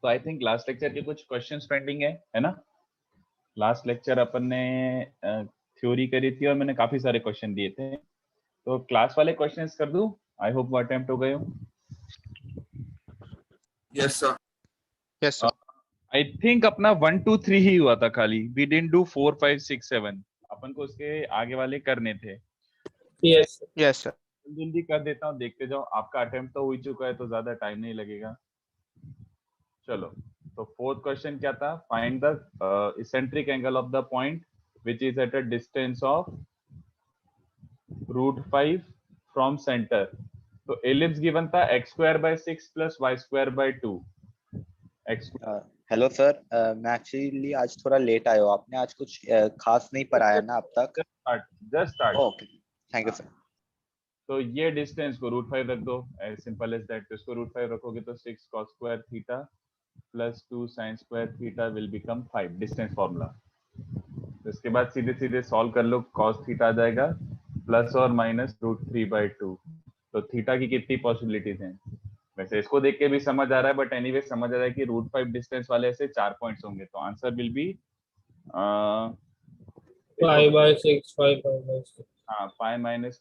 तो I think last lecture के कुछ क्वेश्चंस पेंडिंग है ना? लास्ट लेक्चर अपन ने थ्योरी करी थी और मैंने काफी सारे क्वेश्चन दिए थे, तो क्लास वाले क्वेश्चंस कर दूं? आई होप वो अटेम्प्ट हो गए हो। Yes sir. Yes sir. I think अपना 1 2 3 ही हुआ था खाली, वी डिडंट डू 4 5 6 7। अपन को उसके आगे वाले करने थे। Yes yes sir. जल्दी कर देता हूँ, देखते जाओ। आपका अटेम्प्ट तो हो ही चुका है तो ज्यादा टाइम नहीं लगेगा। चलो, तो फोर्थ क्वेश्चन क्या था? Find the eccentric angle of the point which is at a distance of √5 from centre. तो एलिप्स गिवन था x² / 6 + y² / 2। x hello sir, मैं एक्चुअली आज थोड़ा लेट आया हूँ। आपने आज कुछ खास नहीं पढ़ाया ना अब तक? Just start. Okay, thank you sir. तो ये डिस्टेंस को √5 रख दो, एज सिंपल एज दैट। इसको √5 रखोगे तो 6 cos² theta + 2 sin² theta will become 5, distance formula. इसके बाद सीधे सीधे सॉल्व कर लो, cos थीटा आ जाएगा ±√3/2। तो थीटा की कितनी पॉसिबिलिटीज हैं? वैसे इसको देख के भी समझ आ रहा है, बट एनीवे समझ आ रहा है कि √5 डिस्टेंस वाले ऐसे 4 पॉइंट्स होंगे। तो आंसर विल बी 5/6 5/6 हाँ, pi - pi/6,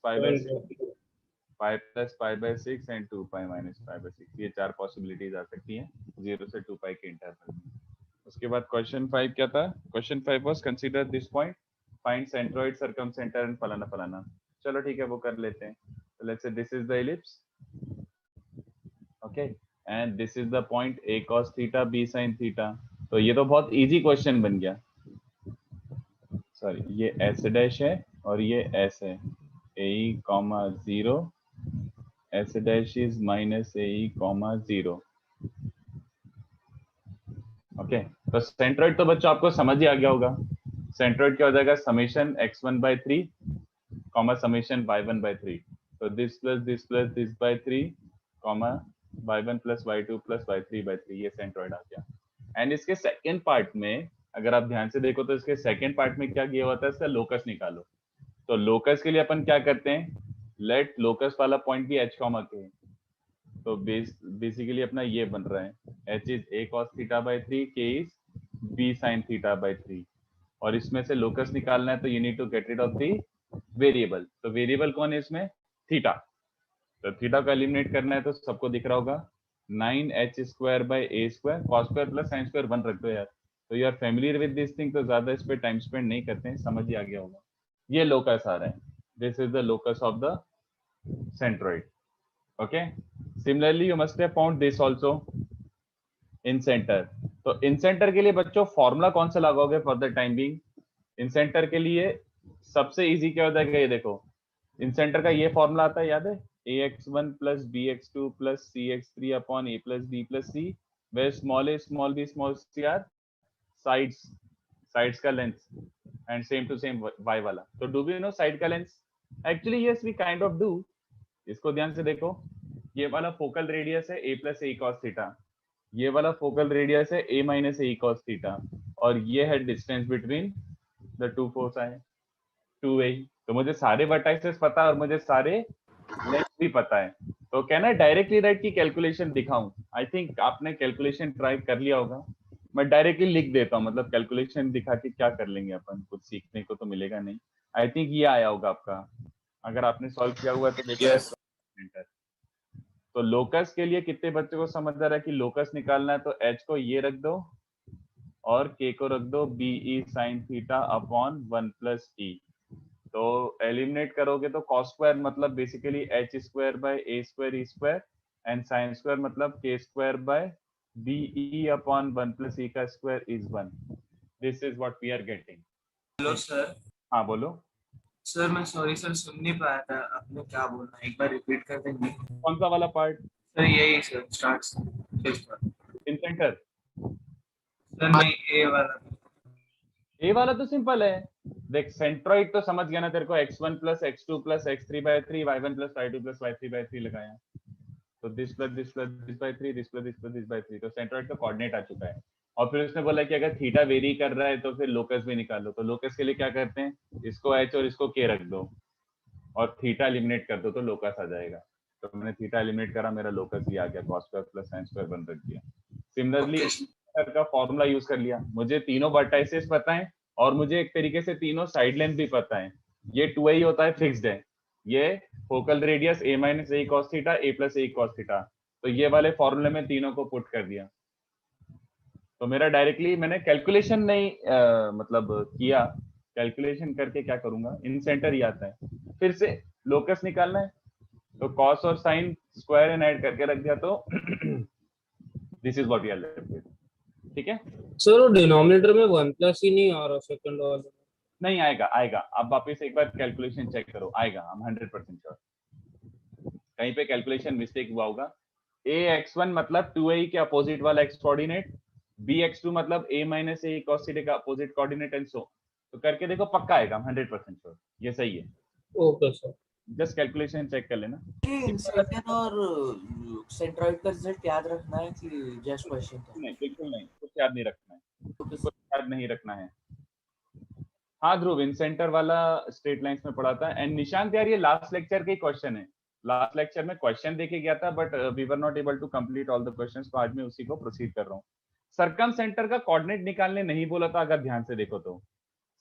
pi + pi/6 and 2 pi - pi/6। ये 4 पॉसिबिलिटीज आ सकती हैं 0 से 2 pi के इंटरवल में। उसके बाद क्वेश्चन 5 क्या था? Question 5 was consider this point, find centroid, circumcentre and फलाना फलाना। चलो ठीक है, वो कर लेते हैं। तो let's say this is the ellipse, okay, and this is the point a cos theta b sin theta. तो ये तो बहुत इजी क्वेश्चन बन गया। सॉरी, ये s डैश है और ये s है, ae, 0, s dash is -ae, 0। Okay, तो सेंट्रोइड तो बच्चों आपको समझ ही आ गया होगा। सेंट्रोइड क्या हो जाएगा? Summation x1/3, summation y1/3। तो this plus this plus this by 3, y1 + y2 + y3/3, ये सेंट्रोइड आ गया। एंड इसके सेकंड पार्ट में अगर आप ध्यान से देखो तो इसके सेकंड पार्ट में क्या किया हुआ था? इसका लोकस निकालो। तो लोकस के लिए अपन क्या करते हैं? लेट लोकस वाला पॉइंट भी h, k। तो बेसिकली अपना ये बन रहा है, h is a cos θ/3, k is b sin θ/3। और इसमें से लोकस निकालना है तो you need to get rid of the variable. तो वेरिएबल कौन है इसमें? थीटा। तो थीटा को एलिमिनेट करना है तो सबको दिख रहा होगा 9h² / a² cos² + sin² 1 रख दो यार। तो you are familiar with this thing, तो ज्यादा इस पे टाइम स्पेंड नहीं करते हैं, समझ ही आ गया होगा। ये लोकस आ रहा है, this is the locus of the centroid. Okay, similarly you must have found this also in centre. तो इन सेंटर के लिए बच्चों फॉर्मूला कौन सा लगाओगे for the time being? In centre के लिए सबसे इजी क्या होता है? ये देखो, इन सेंटर का ये फॉर्मूला आता है, याद है? ax1 + bx2 + cx3 upon a + b + c, where small a, small b, small c are sides का length, and same to same y वाला। तो डू वी नो साइड का length? Actually yes, we kind of do. इसको ध्यान से देखो, ये वाला फोकल रेडियस है a + a cos थीटा, ये वाला फोकल रेडियस है a - a cos थीटा, और ये है distance between the two foci, 2a। तो मुझे सारे वर्टाइसेस पता है और मुझे सारे लेंथ भी पता है। तो क्या ना डायरेक्टली राइट की कैलकुलेशन दिखाऊं? आई थिंक आपने कैलकुलेशन ट्राई कर लिया होगा। मैं डायरेक्टली लिख देता हूँ, मतलब कैलकुलेशन दिखा के क्या कर लेंगे अपन, कुछ सीखने को तो मिलेगा नहीं। आई थिंक ये आया होगा आपका, अगर आपने सॉल्व किया हुआ तो देखो। Yes. तो लोकस के लिए कितने बच्चों को समझ आ रहा है कि लोकस निकालना है? तो h को ये रख दो और k को रख दो be sin theta upon 1 + e। तो एलिमिनेट करोगे तो cos² मतलब basically h² / a² e² and sin² मतलब k² / be अपॉन 1 + e का square is 1। This is what we are getting. Hello sir. हाँ बोलो। सर मैं सॉरी सर, सुन नहीं पाया था आपने क्या बोलना, एक बार रिपीट कर देंगे? कौन सा वाला पार्ट? सर यही sir, start in centre. Sir नहीं, ए वाला। ए वाला तो सिंपल है, देख सेंट्रोइड तो समझ गया ना तेरे को, x1 + x2 + x3/3 y1 + y2 + y3/3 लगाया। तो this plus this plus this by 3, this plus this plus this by 3। तो सेंट्रोइड का कोऑर्डिनेट आ चुका है। और फिर उसने बोला कि अगर थीटा वेरी कर रहा है तो फिर लोकस भी निकालो। तो लोकस के लिए क्या करते हैं? इसको h और इसको k रख दो और थीटा एलिमिनेट कर दो तो लोकस आ जाएगा। तो मैंने थीटा एलिमिनेट करा, मेरा लोकस ही आ गया, cos square plus sin square बन रख दिया। सिमिलरली का फॉर्मूला यूज कर लिया, मुझे तीनों वर्टाइसेस पता है और मुझे एक तरीके से तीनों साइड लेंथ भी पता है। ये 2a होता है, फिक्स्ड है। ये focal radius a minus a cos theta a plus a cos theta, तो ये वाले फॉर्मूले में तीनों को पुट कर दिया। तो मेरा डायरेक्टली मैंने कैलकुलेशन नहीं मतलब किया, कैलकुलेशन करके क्या करूंगा, इन सेंटर ही आता है, फिर से लोकस निकालना है, तो cos और sin स्क्वायर एंड ऐड करके रख दिया, तो this is what we are left with. ठीक है, सर वो डिनोमिनेटर में 1 प्लस ही नहीं आ रहा सेकंड ऑर्डर। नहीं आएगा, आएगा, अब वापस एक बार कैलकुलेशन चेक करो, आएगा, हम 100% श्योर। कहीं पे कैलकुलेशन मिस्टेक हुआ होगा। ax1 मतलब 2a के अपोजिट वाला x कोऑर्डिनेट, bx2 मतलब a minus a cos theta का अपोजिट कोऑर्डिनेट एंड सो, तो करके देखो, पक्का आएगा, 100% श्योर, ये सही है। Okay sir. Just calculation check कर लेना। इंसर्शन और सेंट्रॉइड का रिजल्ट याद रखना है कि जस्ट क्वेश्चन था? नहीं, बिल्कुल नहीं, कुछ याद नहीं रखना है, तो कुछ याद नहीं रखना है। हाँ ध्रुव, इन सेंटर वाला स्ट्रेट लाइंस में पढ़ा था। एंड निशांत यार, ये लास्ट लेक्चर के क्वेश्चन है, लास्ट लेक्चर में क्वेश्चन देके गया था, but we were not able to complete all the questions, तो आज मैं उसी को प्रोसीड कर रहा हूँ। सरकम सेंटर का कोऑर्डिनेट निकालने नहीं बोला था, अगर ध्यान से देखो तो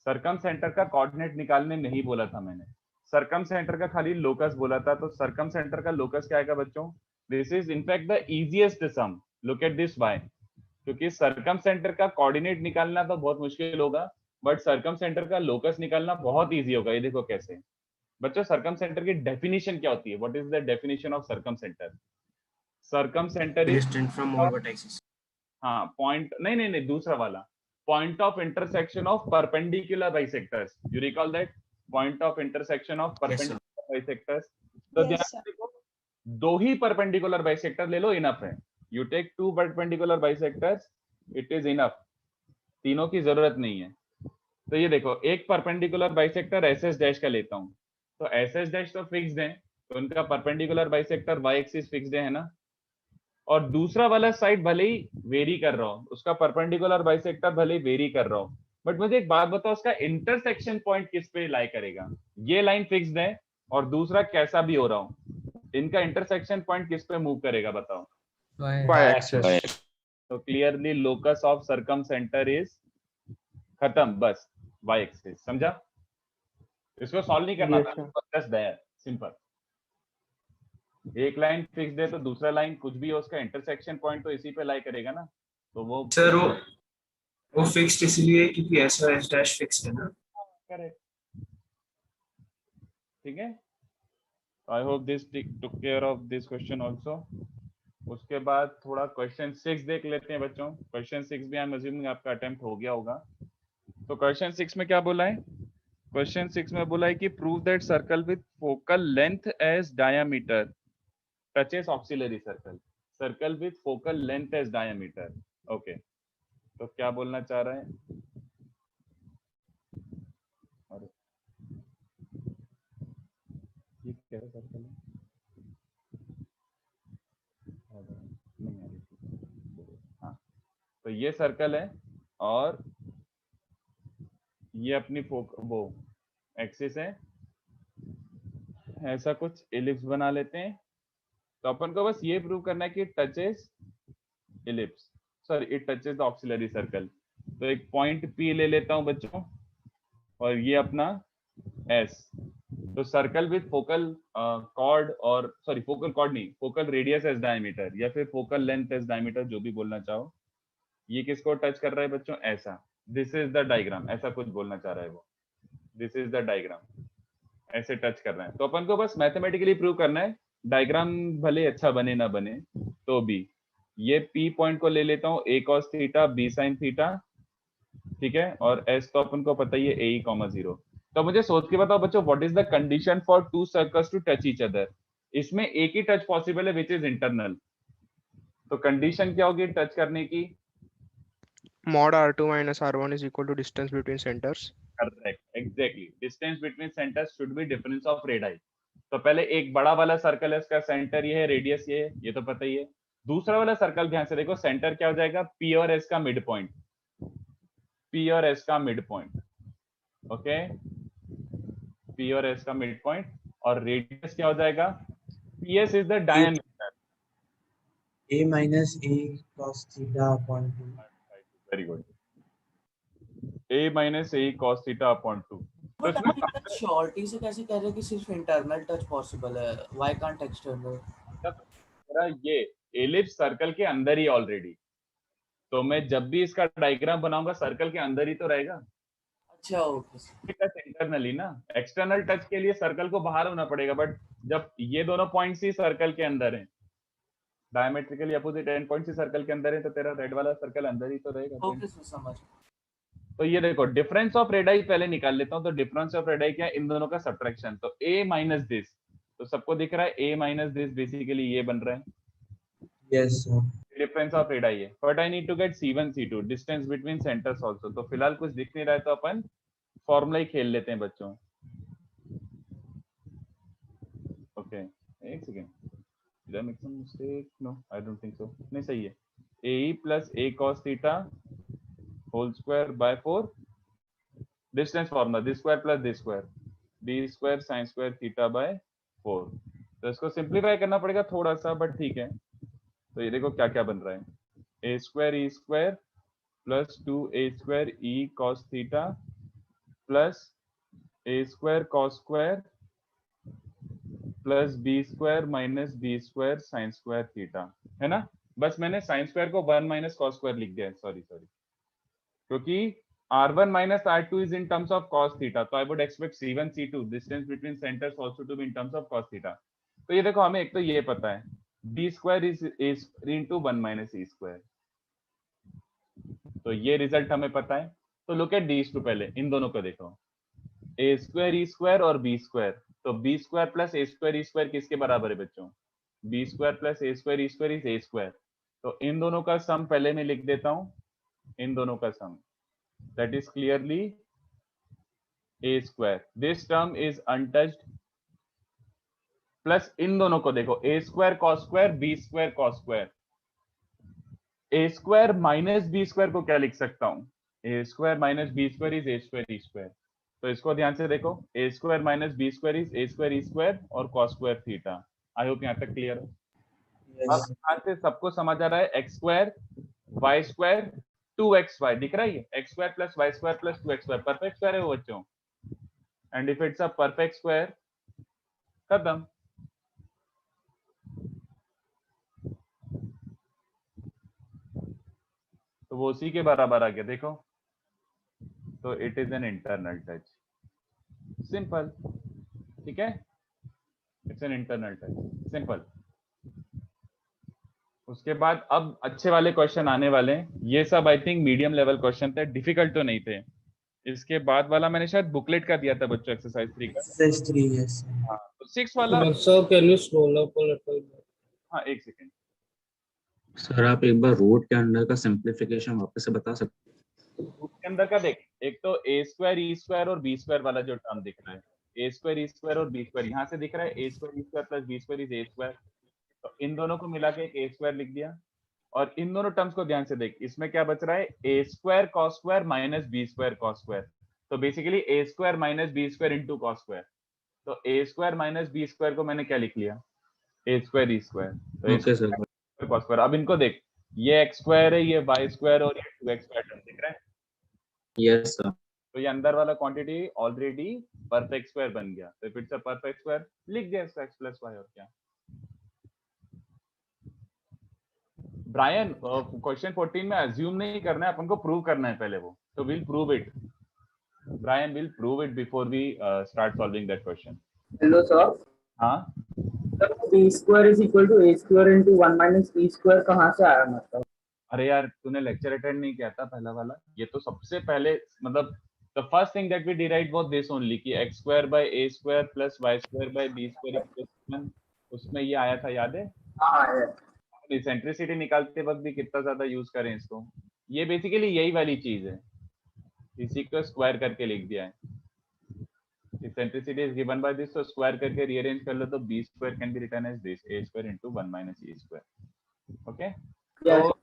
सरकम सेंटर का कोऑर्डिनेट निकालने नहीं बोला था मैंने, सरकम सेंटर का खाली लोकस बोला था। तो सरकम सेंटर का लोकस क्या आएगा बच्चों, this is in fact the easiest sum, look at this why, क्योंकि सरकम सेंटर का कोऑर्डिनेट निकालना तो बहुत मुश्किल होगा, बट सरकम सेंटर का लोकस निकालना बहुत इजी होगा। ये देखो कैसे बच्चों, सरकम सेंटर की डेफिनेशन क्या होती है, what is the definition of circumcentre? Circumcentre is, distance from all vertices. हाँ पॉइंट, नहीं नहीं नहीं, दूसरा वाला, point of intersection of perpendicular bisectors, you recall that, point of intersection of perpendicular bisectors. तो ध्यान से देखो, दो ही परपेंडिकुलर बाइसेक्टर ले लो, इनफ है। You take 2 perpendicular bisectors, it is enough, तीनों की जरूरत नहीं है। तो ये देखो, एक perpendicular bisector S S dash का लेता हूं, तो एस एस डैश तो फिक्स्ड है, तो उनका perpendicular bisector Y axis fixed है ना, और दूसरा वाला साइड भले ही वेरी कर रहा हूं, उसका परपेंडिकुलर बाइसेक्टर भले ही वेरी कर रहा हूं, बट मुझे एक बात बताओ, उसका इंटरसेक्शन पॉइंट किस पे लाई करेगा? ये लाइन फिक्स्ड है और दूसरा कैसा भी हो रहा हूं, इनका इंटरसेक्शन पॉइंट किस पे मूव करेगा बताओ? By axes. तो clearly locus of circumcentre is खत्म, बस वाई एक्सिस, समझा? इसको सॉल्व नहीं करना था, जस्ट दैट सिंपल। एक लाइन फिक्स्ड है तो दूसरा लाइन कुछ भी हो, उसका इंटरसेक्शन पॉइंट तो इसी पे लाई करेगा ना, तो वो सर वो फिक्स्ड इसलिए क्योंकि एस और एस डैश फिक्स्ड है ना। करेक्ट, ठीक है। I hope this took care of this question also. उसके बाद थोड़ा क्वेश्चन 6 देख लेते हैं बच्चों। क्वेश्चन 6 भी आई एम अज्यूमिंग आपका अटेम्प्ट हो गया होगा। तो क्वेश्चन 6 में क्या बोला है? क्वेश्चन 6 में बोला है कि prove that circle with focal length as diameter touches auxiliary circle, circle with focal length as diameter. Okay, तो क्या बोलना चाह रहा है? अरे ये क्या सर्कल है? नहीं आ रही। हाँ, तो ये सर्कल है और ये अपनी वो एक्सिस है, ऐसा कुछ इलिप्स बना लेते हैं। तो अपन को बस ये प्रूव करना है कि touches ellipse, sorry it touches the auxiliary circle. तो एक पॉइंट P ले लेता हूं बच्चों, और ये अपना S। तो सर्कल विथ फोकल कॉर्ड, और सॉरी फोकल कॉर्ड नहीं, फोकल रेडियस एज डायमीटर या फिर फोकल लेंथ एज डायमीटर, जो भी बोलना चाहो, ये किसको टच कर रहा है बच्चों? ऐसा, दिस इज द डायग्राम, ऐसा कुछ बोलना चाह रहा है वो, दिस इज द डायग्राम, ऐसे टच कर रहे हैं। तो अपन को बस मैथमेटिकली प्रूव करना है, डायग्राम भले अच्छा बने ना बने तो भी। ये P पॉइंट को ले लेता हूँ, A cos theta B sin theta, ठीक है, और S तो अपन को पता ही है AE, 0। तो मुझे सोच के बताओ बच्चों, what is the condition for two circles to touch each other? इसमें एक ही टच पॉसिबल है विच इज इंटरनल, तो कंडीशन क्या होगी टच करने की? Mod R2 minus R1 is equal to distance between centers. Correct, exactly, distance between centres should be difference of radius. तो पहले एक बड़ा वाला सर्कल है, इसका सेंटर ये है, रेडियस ये है, ये तो पता ही है। दूसरा वाला सर्कल ध्यान से देखो, सेंटर क्या हो जाएगा? P और S का मिड पॉइंट, P और S का मिड पॉइंट, ओके, P और S का मिड पॉइंट, और रेडियस क्या हो जाएगा? PS is the diameter. A minus A cos theta upon 2. Very good. A minus A cos theta upon 2. तो बट इसमें आप इतना शॉर्टी से कैसे कह रहे हैं कि सिर्फ इंटरनल टच पॉसिबल है? Why can't external? मेरा ये एलिप्स सर्कल के अंदर ही ऑलरेडी, तो मैं जब भी इसका डायग्राम बनाऊंगा सर्कल के अंदर ही तो रहेगा। अच्छा ओके। टच इंटरनली ना, एक्सटर्नल टच के लिए सर्कल को बाहर होना पड़ेगा, बट जब ये दोनों पॉइंट्स ही सर्कल के अंदर हैं, diametrically opposite and points he circle के अंदर है, तो तेरा रेड वाला सर्कल अंदर ही तो रहेगा। ओके सर समझ। तो ये देखो डिफरेंस ऑफ रेडाई पहले निकाल लेता हूँ। तो डिफरेंस ऑफ रेडाई क्या है? इन दोनों का सब्ट्रैक्शन। तो a माइनस दिस, तो सबको दिख रहा है a माइनस दिस बेसिकली ये बन रहा है। Yes sir. Difference of radii है, but I need to get C1 C2 distance between centres also. तो फिलहाल कुछ दिख नहीं रहा है, तो अपन फॉर्मूला ही खेल लेते हैं बच्चों। ओके एक second, did I make some mistake? No, I don't think so. नहीं सही है। AE plus A cos theta whole square by 4 distance formula, this square plus this square, b square sin square theta by 4। तो इसको simplify करना पड़ेगा थोड़ा सा, but ठीक है। तो ये देखो क्या क्या बन रहा है, a square e square plus 2a square e cos theta plus a square cos square plus B square minus B square sine square theta, है ना। बस मैंने साइन स्क्वायर को 1 माइनस कॉस स्क्वायर लिख दिया है, सॉरी क्योंकि r1 minus r2 is in terms of cos theta, तो I would expect C1 C2 distance between centres also to be in terms of cos theta. तो ये देखो हमें एक तो ये पता है b square is a into 1 minus e square, तो ये रिजल्ट हमें पता है। तो लुक एट दीस टू, पहले इन दोनों को देखो, a स्क्वायर e स्क्वायर और b स्क्वायर। तो b square plus a square E square किसके बराबर है बच्चों? B square plus a square E square is A square. तो इन दोनों का सम पहले मैं लिख देता हूं, इन दोनों का sum that is clearly A square, this term is untouched, plus इन दोनों को देखो A square cos square B square cos square. A square minus B square को क्या लिख सकता हूं? A square minus B square is A square E square. तो इसको ध्यान से देखो, A square minus B square is A square E square और cos square theta. I hope यहाँ तक क्लियर है। अब यहाँ से सबको समझ आ रहा है, x square Y square 2xy दिख रहा है, x square plus y square plus 2xy perfect square है वो बच्चों। And if it's a perfect square, खत्म। तो वो उसी के बराबर आ गया देखो। तो it is an internal touch, simple, ठीक है, it's an internal touch, simple. उसके बाद अब अच्छे वाले क्वेश्चन आने वाले हैं, ये सब I think medium level question थे, डिफिकल्ट तो नहीं थे। इसके बाद वाला मैंने शायद बुकलेट का दिया था बच्चों, एक्सरसाइज 3 का। Exercise 3 yes. हाँ तो 6 वाला, sir can you scroll up a little? हाँ एक सेकेंड सर आप एक बार रूट के अंदर का सिंप्लीफिकेशन वापस से बता सकते हैं? रूट के अंदर का देख, एक तो ए स्क्वायर ई स्क्वायर और बी स्क्वायर वाला जो टर्म दिख रहा है, ए स्क्वायर ई स्क्वायर और बी स्क्वायर, यहाँ से दिख रहा है A square E square plus B square is A square. तो इन दोनों को मिला के एक ए स्क्वायर लिख दिया। और इन दोनों टर्म्स को ध्यान से देख, इसमें क्या बच रहा है, A square cos square minus B square cos square. तो basically A square minus B square into cos square. तो A square minus B square को मैंने क्या लिख लिया, ए स्क्वायर ई स्क्वायर। तो ओके सर, कॉस स्क्वायर। अब इनको देख, ये एक्स स्क्वायर है, ये वाई स्क्वायर और ये 2x स्क्वायर टर्म दिख रहा है। Yes sir. तो ये अंदर वाला क्वांटिटी ऑलरेडी परफेक्ट स्क्वायर बन गया। तो if it's a perfect square लिख दिया इसका x प्लस वाई, और क्या। ब्रायन क्वेश्चन 14 में अज्यूम नहीं करना है, अपन को प्रूव करना है पहले वो। तो will prove it, Brian will prove it before we start solving that question. Hello sir, हाँ B square is equal to A square into 1 minus B square कहाँ से आया मतलब? अरे यार तूने लेक्चर अटेंड नहीं किया था पहला वाला। ये तो सबसे पहले मतलब the first thing that we derived was this only कि x square by a square plus y square by b square equal 1। उसमें ये आया था, याद है? हाँ है। इसेंट्रिसिटी निकालते वक्त भी कितना ज्यादा यूज करें इसको। ये बेसिकली यही वाली चीज है, इसी को स्क्वायर करके लिख दिया है। Eccentricity is given by this, तो स्क्वायर करके रीअरेंज कर लो तो b square can be written as this a square into 1 minus e square. Okay, तो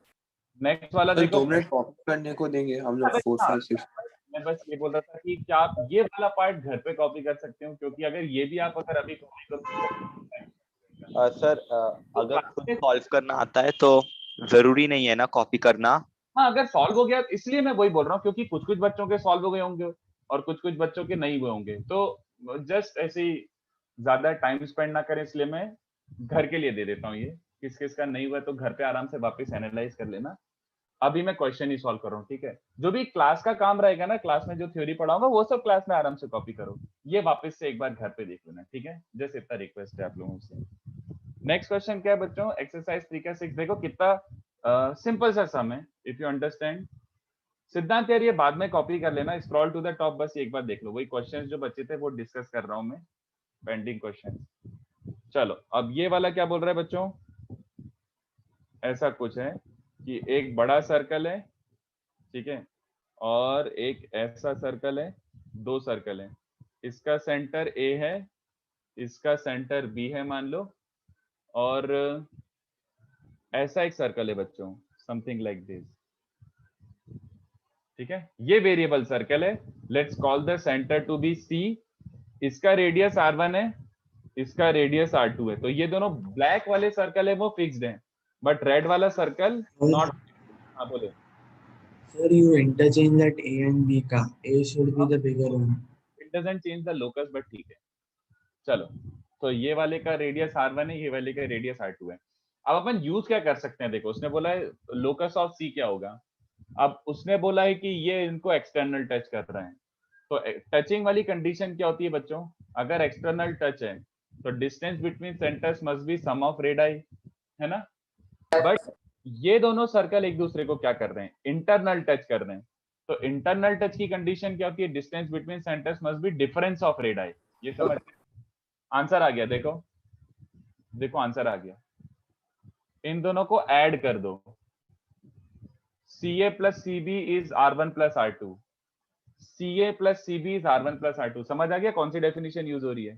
नेक्स्ट वाला देखो। 2 मिनट कॉपी करने को देंगे हम लोग 4 5 6। मैं बस ये बोल रहा था कि क्या आप ये वाला पार्ट घर पे कॉपी कर सकते हो, क्योंकि अगर ये भी आप अगर अभी कॉपी करो सर अगर खुद सॉल्व करना आता है तो जरूरी नहीं है ना कॉपी करना। हाँ, अगर सॉल्व हो गया, इसलिए मैं वही बोल रहा हूँ, क्योंकि कुछ कुछ बच्चों के सॉल्व हो गए होंगे और कुछ कुछ बच्चों के नहीं हुए होंगे, तो जस्ट ऐसे ही ज्यादा टाइम स्पेंड ना करें, इसलिए मैं घर के लिए दे देता हूँ। ये किस किस का नहीं हुआ तो घर पे आराम से वापस एनालाइज कर लेना। अभी मैं क्वेश्चन ही सॉल्व कर रहा हूँ, ठीक है। जो भी क्लास का काम रहेगा ना, क्लास में जो थ्योरी पढ़ाऊंगा वो सब क्लास में आराम से कॉपी करो, ये वापस से एक बार घर पे देख लेना, ठीक है। जस्ट इतना रिक्वेस्ट है आप लोगों से। नेक्स्ट क्वेश्चन क्या है बच्चों, एक्सरसाइज 3 का 6। देखो कितना सिंपल सा सम है, इफ यू अंडरस्टैंड। सिद्धांत यार ये बाद में कॉपी कर लेना, स्क्रॉल टू द टॉप, बस एक बार देख लो, वही क्वेश्चंस जो बचे थे वो डिस्कस कर रहा हूं मैं, पेंडिंग क्वेश्चन। चलो अब ये वाला क्या बोल रहा है बच्चों, ऐसा कुछ है कि एक बड़ा सर्कल है, ठीक है, और एक ऐसा सर्कल है, दो सर्कल है, इसका सेंटर ए है, इसका सेंटर बी है मान लो, और ऐसा एक सर्कल है बच्चों, समथिंग लाइक दिस, ठीक है। ये वेरिएबल सर्कल है, let's call the centre to be C, इसका रेडियस r1 है, इसका रेडियस r2 है। तो ये दोनों ब्लैक वाले सर्कल है वो फिक्स्ड है, बट रेड वाला सर्कल नॉट। हाँ बोलो। Sir, you interchange that A and B का. A should be the bigger one. It doesn't change the locus, but ठीक है। चलो, तो ये वाले का रेडियस r1 है, ये वाले का रेडियस r2 है। अब अपन यूज क्या कर सकते हैं, देखो उसने बोला है लोकस ऑफ सी क्या होगा। अब उसने बोला है कि ये इनको एक्सटर्नल टच कर रहे हैं, तो टचिंग वाली कंडीशन क्या होती है बच्चों, अगर एक्सटर्नल टच है तो distance between centres must be sum of radii, है ना। बट ये दोनों सर्कल एक दूसरे को क्या कर रहे हैं, इंटरनल टच कर रहे हैं। तो इंटरनल टच की कंडीशन क्या होती है, distance between centres must B difference of radii. ये समझ, आंसर आ गया, देखो देखो आंसर आ गया। इन दोनों को ऐड कर दो, CA plus CB is R1 plus R2, CA plus CB is R1 plus R2। समझ आ गया कौन सी डेफिनेशन यूज हो रही है,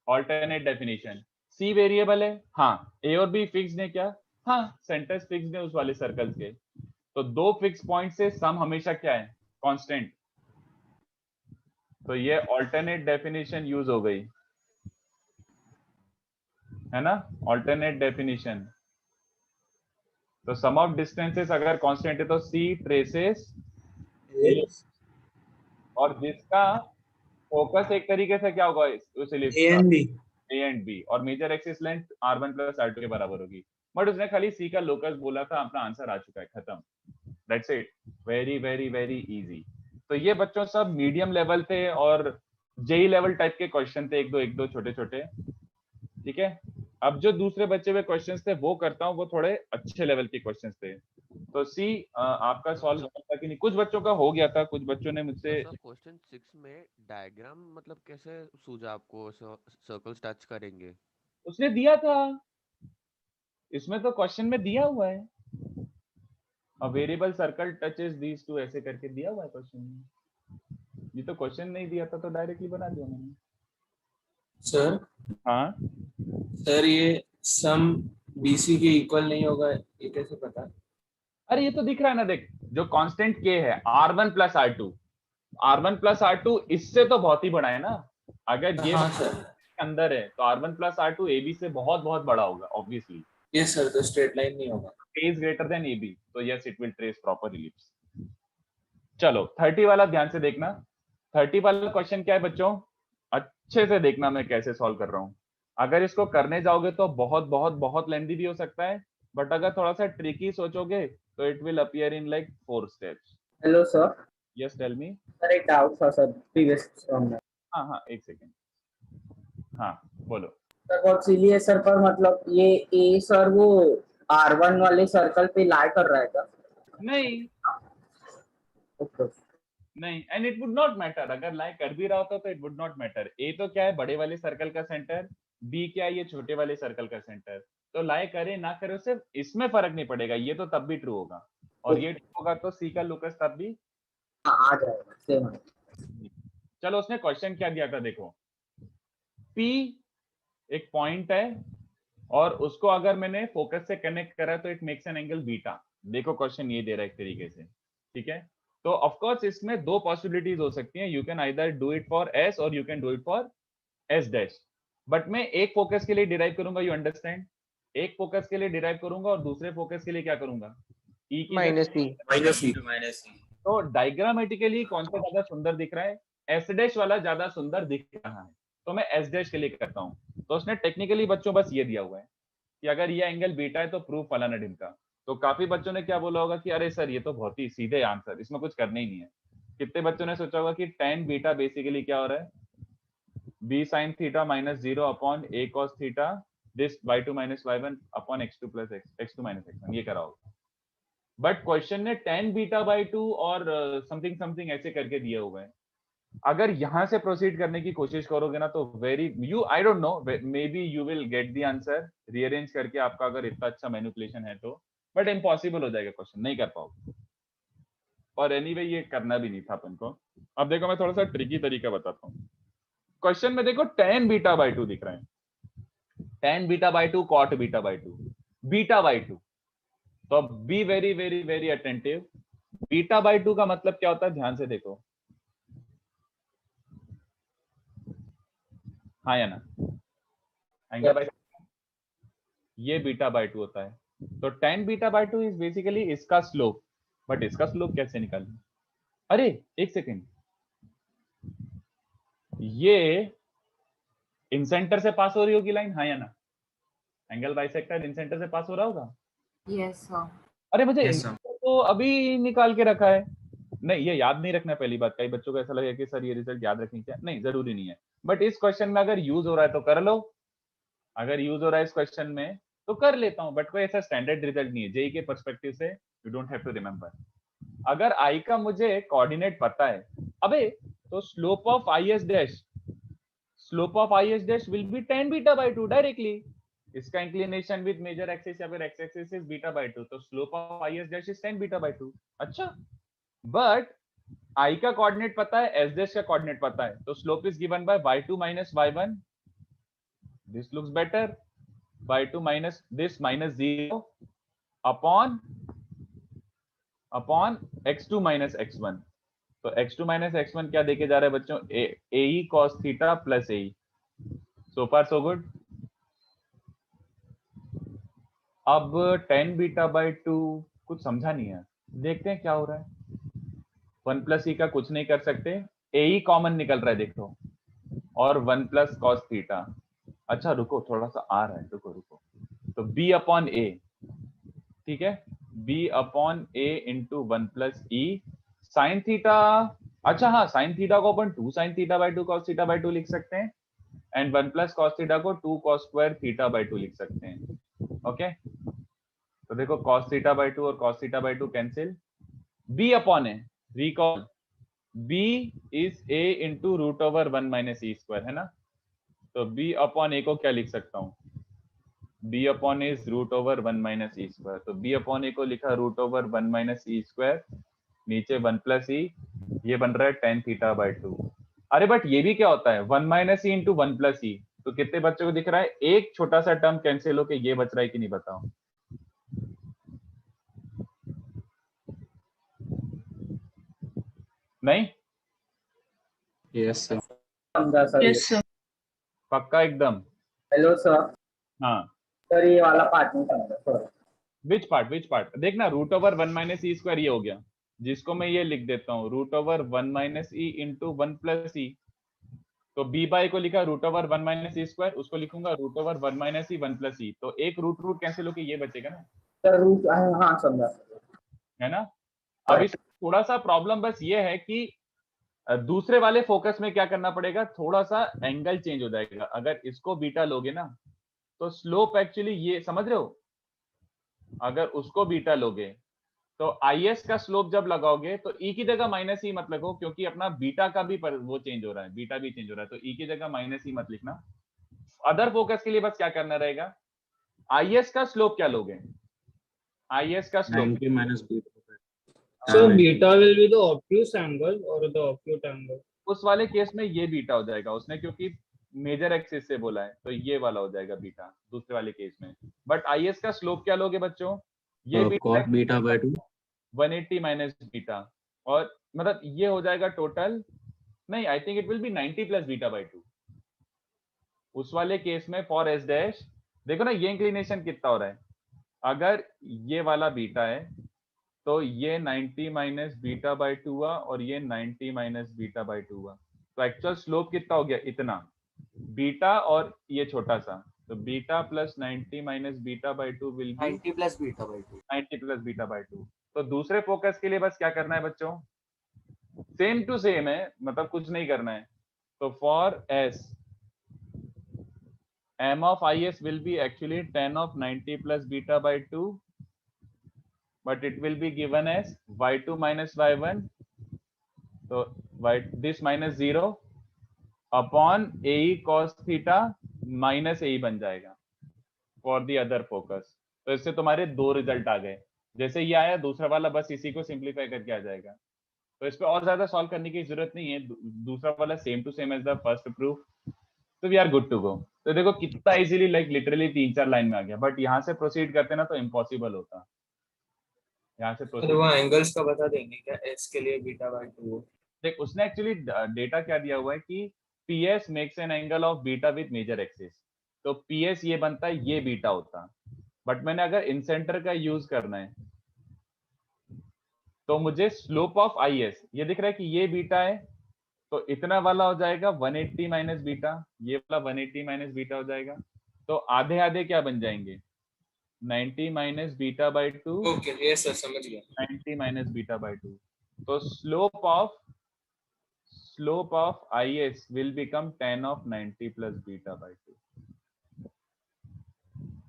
ऑल्टरनेट डेफिनेशन। C वेरिएबल है, हाँ, A और B फिक्स्ड है क्या, हाँ, सेंटर्स फिक्स्ड है उस वाले सर्कल्स के, तो दो फिक्स पॉइंट से सम हमेशा क्या है, कांस्टेंट। तो ये ऑल्टरनेट डेफिनेशन यूज हो गई, है ना, ऑल्टरनेट डेफिनेशन। तो सम ऑफ डिस्टेंसेस अगर कांस्टेंट है तो C ट्रेसेस, और जिसका फोकस एक तरीके से क्या होगा उस ellipse A and B. A and B, और major axis length R1 plus R2 के बराबर होगी। बट उसने खाली C का लोकस बोला था, अपना आंसर आ चुका है, खत्म, that's it, very very very easy. तो ये बच्चों सब मीडियम लेवल थे और जेई लेवल टाइप के क्वेश्चन थे, एक दो छोटे छोटे, ठीक है। अब जो दूसरे बचे हुए क्वेश्चंस थे वो करता हूँ, वो थोड़े अच्छे लेवल के क्वेश्चंस थे। तो सी आपका सॉल्व होता कि नहीं, कुछ बच्चों का हो गया था, कुछ बच्चों ने मुझसे। क्वेश्चन 6 में डायग्राम मतलब कैसे सूझा आपको, सर्कल्स टच करेंगे? उसने दिया था, इसमें तो क्वेश्चन में दिया हुआ है, a variable circle touches these two, ऐसे करके दिया हुआ है क्वेश्चन में। ये तो क्वेश्चन नहीं दिया था तो डायरेक्टली बना दिया मैंने। सर, हाँ सर ये सम BC के इक्वल नहीं होगा, ये कैसे पता? अरे ये तो दिख रहा है ना, देख, जो कांस्टेंट K है R1 plus R2, R1 plus R2 इससे तो बहुत ही बड़ा है ना। अगर ये हाँ सर, अंदर है तो R1 प्लस R2 AB से बहुत बहुत बड़ा होगा ऑब्वियसली। यस सर, तो स्ट्रेट लाइन नहीं होगा। A is greater than AB, तो yes it will trace proper ellipse। चलो 30 वाला ध्यान से देखना। 30 वाला क्वेश्चन क्या है बच्चों, अच्छे से देखना मैं कैसे सॉल्व कर रहा हूँ। अगर इसको करने जाओगे तो बहुत बहुत बहुत लेंथी भी हो सकता है, बट अगर थोड़ा सा ट्रिकी सोचोगे तो it will appear in like 4 steps. Hello sir. Yes tell me. Sir एक डाउट था सर प्रीवियस सम में। हाँ हाँ एक सेकेंड, हाँ बोलो। सर बहुत सिली है सर, पर मतलब ये ए सर वो R1 वाले सर्कल पे लाई कर रहा है क्या? नहीं ओके नहीं, and it would not matter, अगर लाई कर भी रहा होता तो इट वुड नॉट मैटर। ए तो क्या है, बड़े वाले सर्कल का सेंटर, बी क्या है, ये छोटे वाले सर्कल का सेंटर। तो लाई करे ना करे उससे इसमें फर्क नहीं पड़ेगा, ये तो तब भी ट्रू होगा, और ये ट्रू होगा तो सी का लोकस तब भी आ जाएगा सेम। चलो उसने क्वेश्चन क्या दिया था देखो, P एक पॉइंट है और उसको अगर मैंने फोकस से कनेक्ट करा तो it makes an angle beta. देखो क्वेश्चन ये दे रहा है एक तरीके से, ठीक है। तो ऑफ कोर्स इसमें दो पॉसिबिलिटीज हो सकती हैं, you can either do it for S और you can do it for S dash. But मैं एक फोकस के लिए डिराइव करूंगा, यू अंडरस्टैंड, एक फोकस के लिए डिराइव करूंगा और दूसरे फोकस के लिए क्या करूंगा, ई की माइनस ई। माइनस ई। तो डायग्रामेटिकली कौन सा ज्यादा सुंदर दिख रहा है, एस डैश वाला ज्यादा सुंदर दिख रहा है, तो मैं एस डैश के लिए करता हूँ। तो उसने टेक्निकली बच्चों बस ये दिया हुआ है कि अगर ये एंगल बीटा है तो प्रूफ फलाना ढिमका। तो काफी बच्चों ने क्या बोला होगा कि अरे सर ये तो बहुत ही सीधे आंसर, इसमें कुछ करने ही नहीं है। कितने बच्चों ने सोचा होगा कि tan बीटा बेसिकली क्या हो रहा है, b sin theta minus 0 upon a cos theta this y2 minus y1 upon x2 plus x2 minus x1, ये करा होगा। बट क्वेश्चन ने tan बीटा बाई 2 और समथिंग समथिंग ऐसे करके दिया हुआ है। अगर यहां से प्रोसीड करने की कोशिश करोगे ना तो very you I don't know may be you will get the answer rearrange करके आपका, अगर इतना अच्छा मैनिपुलेशन है तो, बट इम्पॉसिबल हो जाएगा, क्वेश्चन नहीं कर पाओगे। और एनीवे ये करना भी नहीं था अपन को। अब देखो मैं थोड़ा सा ट्रिकी तरीका बताता हूँ। क्वेश्चन में देखो tan बीटा बाई 2 दिख रहा है, tan beta by 2 cot beta by 2 beta by 2। तो अब be very very very attentive, beta by 2 का मतलब क्या होता है, ध्यान से देखो, हाँ या ना, एंगल बाई ये बीटा बाई 2 होता है। तो tan beta by 2 is basically इसका स्लोप, बट इसका स्लोप कैसे निकालें, अरे एक सेकेंड, ये इन सेंटर से पास हो रही होगी लाइन, हाँ या ना, एंगल बाइसेक्टर इन सेंटर से पास हो रहा होगा। Yes sir. अरे मुझे Yes, sir. तो अभी निकाल के रखा है, नहीं ये याद नहीं रखना है पहली बात। कई बच्चों को ऐसा लगेगा कि सर ये रिजल्ट याद रखें क्या, नहीं जरूरी नहीं है, बट इस क्वेश्चन में अगर यूज हो रहा है तो कर लो, अगर यूज हो रहा है इस क्वेश्चन में तो कर लेता हूं, बट कोई ऐसा स्टैंडर्ड रिजल्ट नहीं है जेई के पर्सपेक्टिव से, you don't have to remember. अगर आई का मुझे कोऑर्डिनेट पता है, अबे तो slope of I S dash, slope of I S dash will be tan beta by 2 directly. इसका इंक्लिनेशन विद मेजर एक्सिस या फिर x axis is beta by 2, तो slope of I S dash is tan beta by 2। अच्छा, but I का coordinate पता है, S dash का coordinate पता है, तो slope is given bye y2 minus y1, this looks better, y2 minus this minus 0 upon x2 minus x1। तो x2 minus x1 क्या देके जा रहा है बच्चों, ae cos theta plus ae। सो फार सो गुड। अब tan बीटा बाई 2 कुछ समझा नहीं है, देखते हैं क्या हो रहा है। 1 प्लस ई का कुछ नहीं कर सकते, ae कॉमन निकल रहा है देखो, और 1 प्लस कॉस थीटा। अच्छा रुको, थोड़ा सा आ रहा है, रुको, तो b अपॉन a, ठीक है, b upon a into 1 plus E sine theta. अच्छा हाँ, साइन थीटा को अपन 2 sine theta by 2 cos theta by 2 लिख सकते हैं, एंड 1 प्लस कॉस थीटा को 2 कॉस स्क्वायर थीटा बाई 2 लिख सकते हैं। ओके, तो देखो कॉस थीटा बाई 2 और cos theta by 2 cancel, b upon a, recall b is a into root over 1 minus E square, है ना। तो b अपॉन ए को क्या लिख सकता हूँ, b upon a is root over 1 minus E square, तो b अपॉन ए को लिखा रूट ओवर 1 माइनस ई स्क्वायर, नीचे 1 प्लस ई, ये बन रहा है tan थीटा बाई 2। अरे बट ये भी क्या होता है, 1 minus E into 1 plus E, तो कितने बच्चों को दिख रहा है, एक छोटा सा टर्म कैंसिल होके ये बच रहा है कि नहीं बताओ। नहीं, यस सर। समझा सर। Yes sir. पक्का एकदम। Hello sir. हाँ सर ये वाला पार्ट नहीं समझा सर। विच पार्ट देखना, रूट ओवर 1 माइनस ई स्क्वायर ये हो गया, जिसको मैं ये लिख देता हूँ root over 1 minus E into 1 plus E. तो b बाई को लिखा रूट ओवर 1 माइनस ई स्क्वायर, उसको लिखूंगा root over 1 minus E 1 plus E, तो एक रूट कैंसिल होके ये बचेगा ना, सर रूट, हाँ समझा, है ना। अब इस थोड़ा सा प्रॉब्लम बस ये है कि दूसरे वाले फोकस में क्या करना पड़ेगा, थोड़ा सा एंगल चेंज हो जाएगा। अगर इसको बीटा लोगे ना तो स्लोप एक्चुअली ये समझ रहे हो, अगर उसको बीटा लोगे तो IS का स्लोप जब लगाओगे तो E की जगह माइनस ई मत लगो, क्योंकि अपना बीटा का भी वो चेंज हो रहा है, बीटा भी चेंज हो रहा है, तो E की जगह माइनस ई मत लिखना। अदर फोकस के लिए बस क्या करना रहेगा, IS का स्लोप क्या लोगे, IS का slope 90 minus beta. So beta will be the obtuse angle or the acute angle. उस वाले केस में ये बीटा हो जाएगा उसने, क्योंकि मेजर एक्सिस से बोला है, तो ये वाला हो जाएगा बीटा दूसरे वाले केस में। बट IS का स्लोप क्या लोगे बच्चों, ये cot beta by 2 180 minus beta, और मतलब ये हो जाएगा टोटल, नहीं I think it will be 90 plus beta by 2। उस वाले केस में फॉर एस डैश देखो ना ये इंक्लिनेशन कितना हो रहा है, अगर ये वाला बीटा है तो ये 90 माइनस बीटा बाई 2 हुआ और ये 90 माइनस बीटा बाई 2 हुआ, तो एक्चुअल स्लोप कितना हो गया, इतना बीटा और ये छोटा सा, तो beta plus 90 minus beta by 2 will be 90 plus beta by 2। 90 plus beta by 2। तो दूसरे फोकस के लिए बस क्या करना है बच्चों, सेम टू सेम है, मतलब कुछ नहीं करना है। तो for S m of is will be actually tan of 90 plus beta by 2, but it will be given as y2 minus y1, so this minus 0 upon ae cos theta minus ae बन जाएगा for the other focus। तो इससे तुम्हारे दो result आ गए, जैसे ये आया दूसरा वाला बस इसी को सिंप्लीफाई करके आ जाएगा, तो इस पे और ज्यादा सॉल्व करने की जरूरत नहीं है, दूसरा वाला same to same as the first proof, तो we are good to go. तो देखो कितना इजीली, लाइक लिटरली 3-4 लाइन में आ गया, बट यहाँ से प्रोसीड करते ना तो इम्पॉसिबल होता। यहाँ से तो वो एंगल्स का बता देंगे क्या एस के लिए बीटा बाय 2? देख उसने एक्चुअली डेटा क्या दिया हुआ है कि PS makes an angle of beta with major axis, तो PS ये बनता है, ये बीटा होता, बट मैंने अगर इन सेंटर का यूज करना है तो मुझे स्लोप ऑफ IS, ये दिख रहा है कि ये बीटा है तो इतना वाला हो जाएगा 180 माइनस बीटा, ये वाला 180 माइनस बीटा हो जाएगा, तो आधे आधे क्या बन जाएंगे 90 minus beta by 2। Okay yes sir समझ गया। 90 माइनस बीटा बाई 2, तो slope of IS will become tan of 90 plus beta by 2,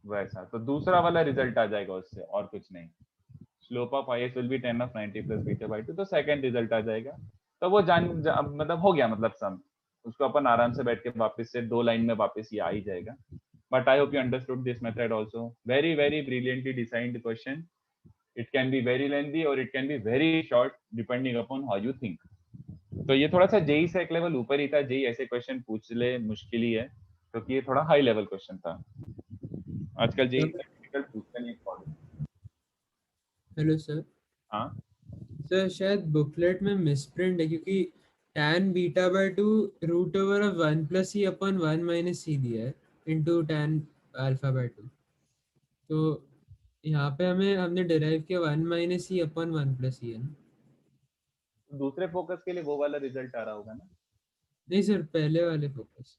वैसा। तो दूसरा वाला रिजल्ट आ जाएगा उससे, और कुछ नहीं, slope of IS will be tan of 90 plus beta by 2, तो सेकंड रिजल्ट आ जाएगा। तो वो मतलब हो गया, मतलब सम उसको अपन आराम से बैठ के वापस से 2 लाइन में वापस ये आ ही जाएगा। But I hope you understood this method also, very very brilliantly designed question, it can be very lengthy और it can be very short depending upon how you think. तो ये थोड़ा सा जेई से एक लेवल ऊपर ही था, जेई ऐसे क्वेश्चन पूछ ले मुश्किल ही है, क्योंकि ये थोड़ा हाई लेवल क्वेश्चन था, आजकल जेई टेक्निकल पूछता नहीं है। Hello sir. हाँ सर शायद बुकलेट में मिसप्रिंट है, क्योंकि tan beta by 2 root over of 1 plus E upon 1 minus C दिया है इनटू tan अल्फा बाय 2, तो यहाँ पे हमने डिराइव किया 1 माइनस ई अपॉन 1 प्लस ई है ना। दूसरे फोकस के लिए वो वाला रिजल्ट आ रहा होगा ना? नहीं सर, पहले वाले फोकस।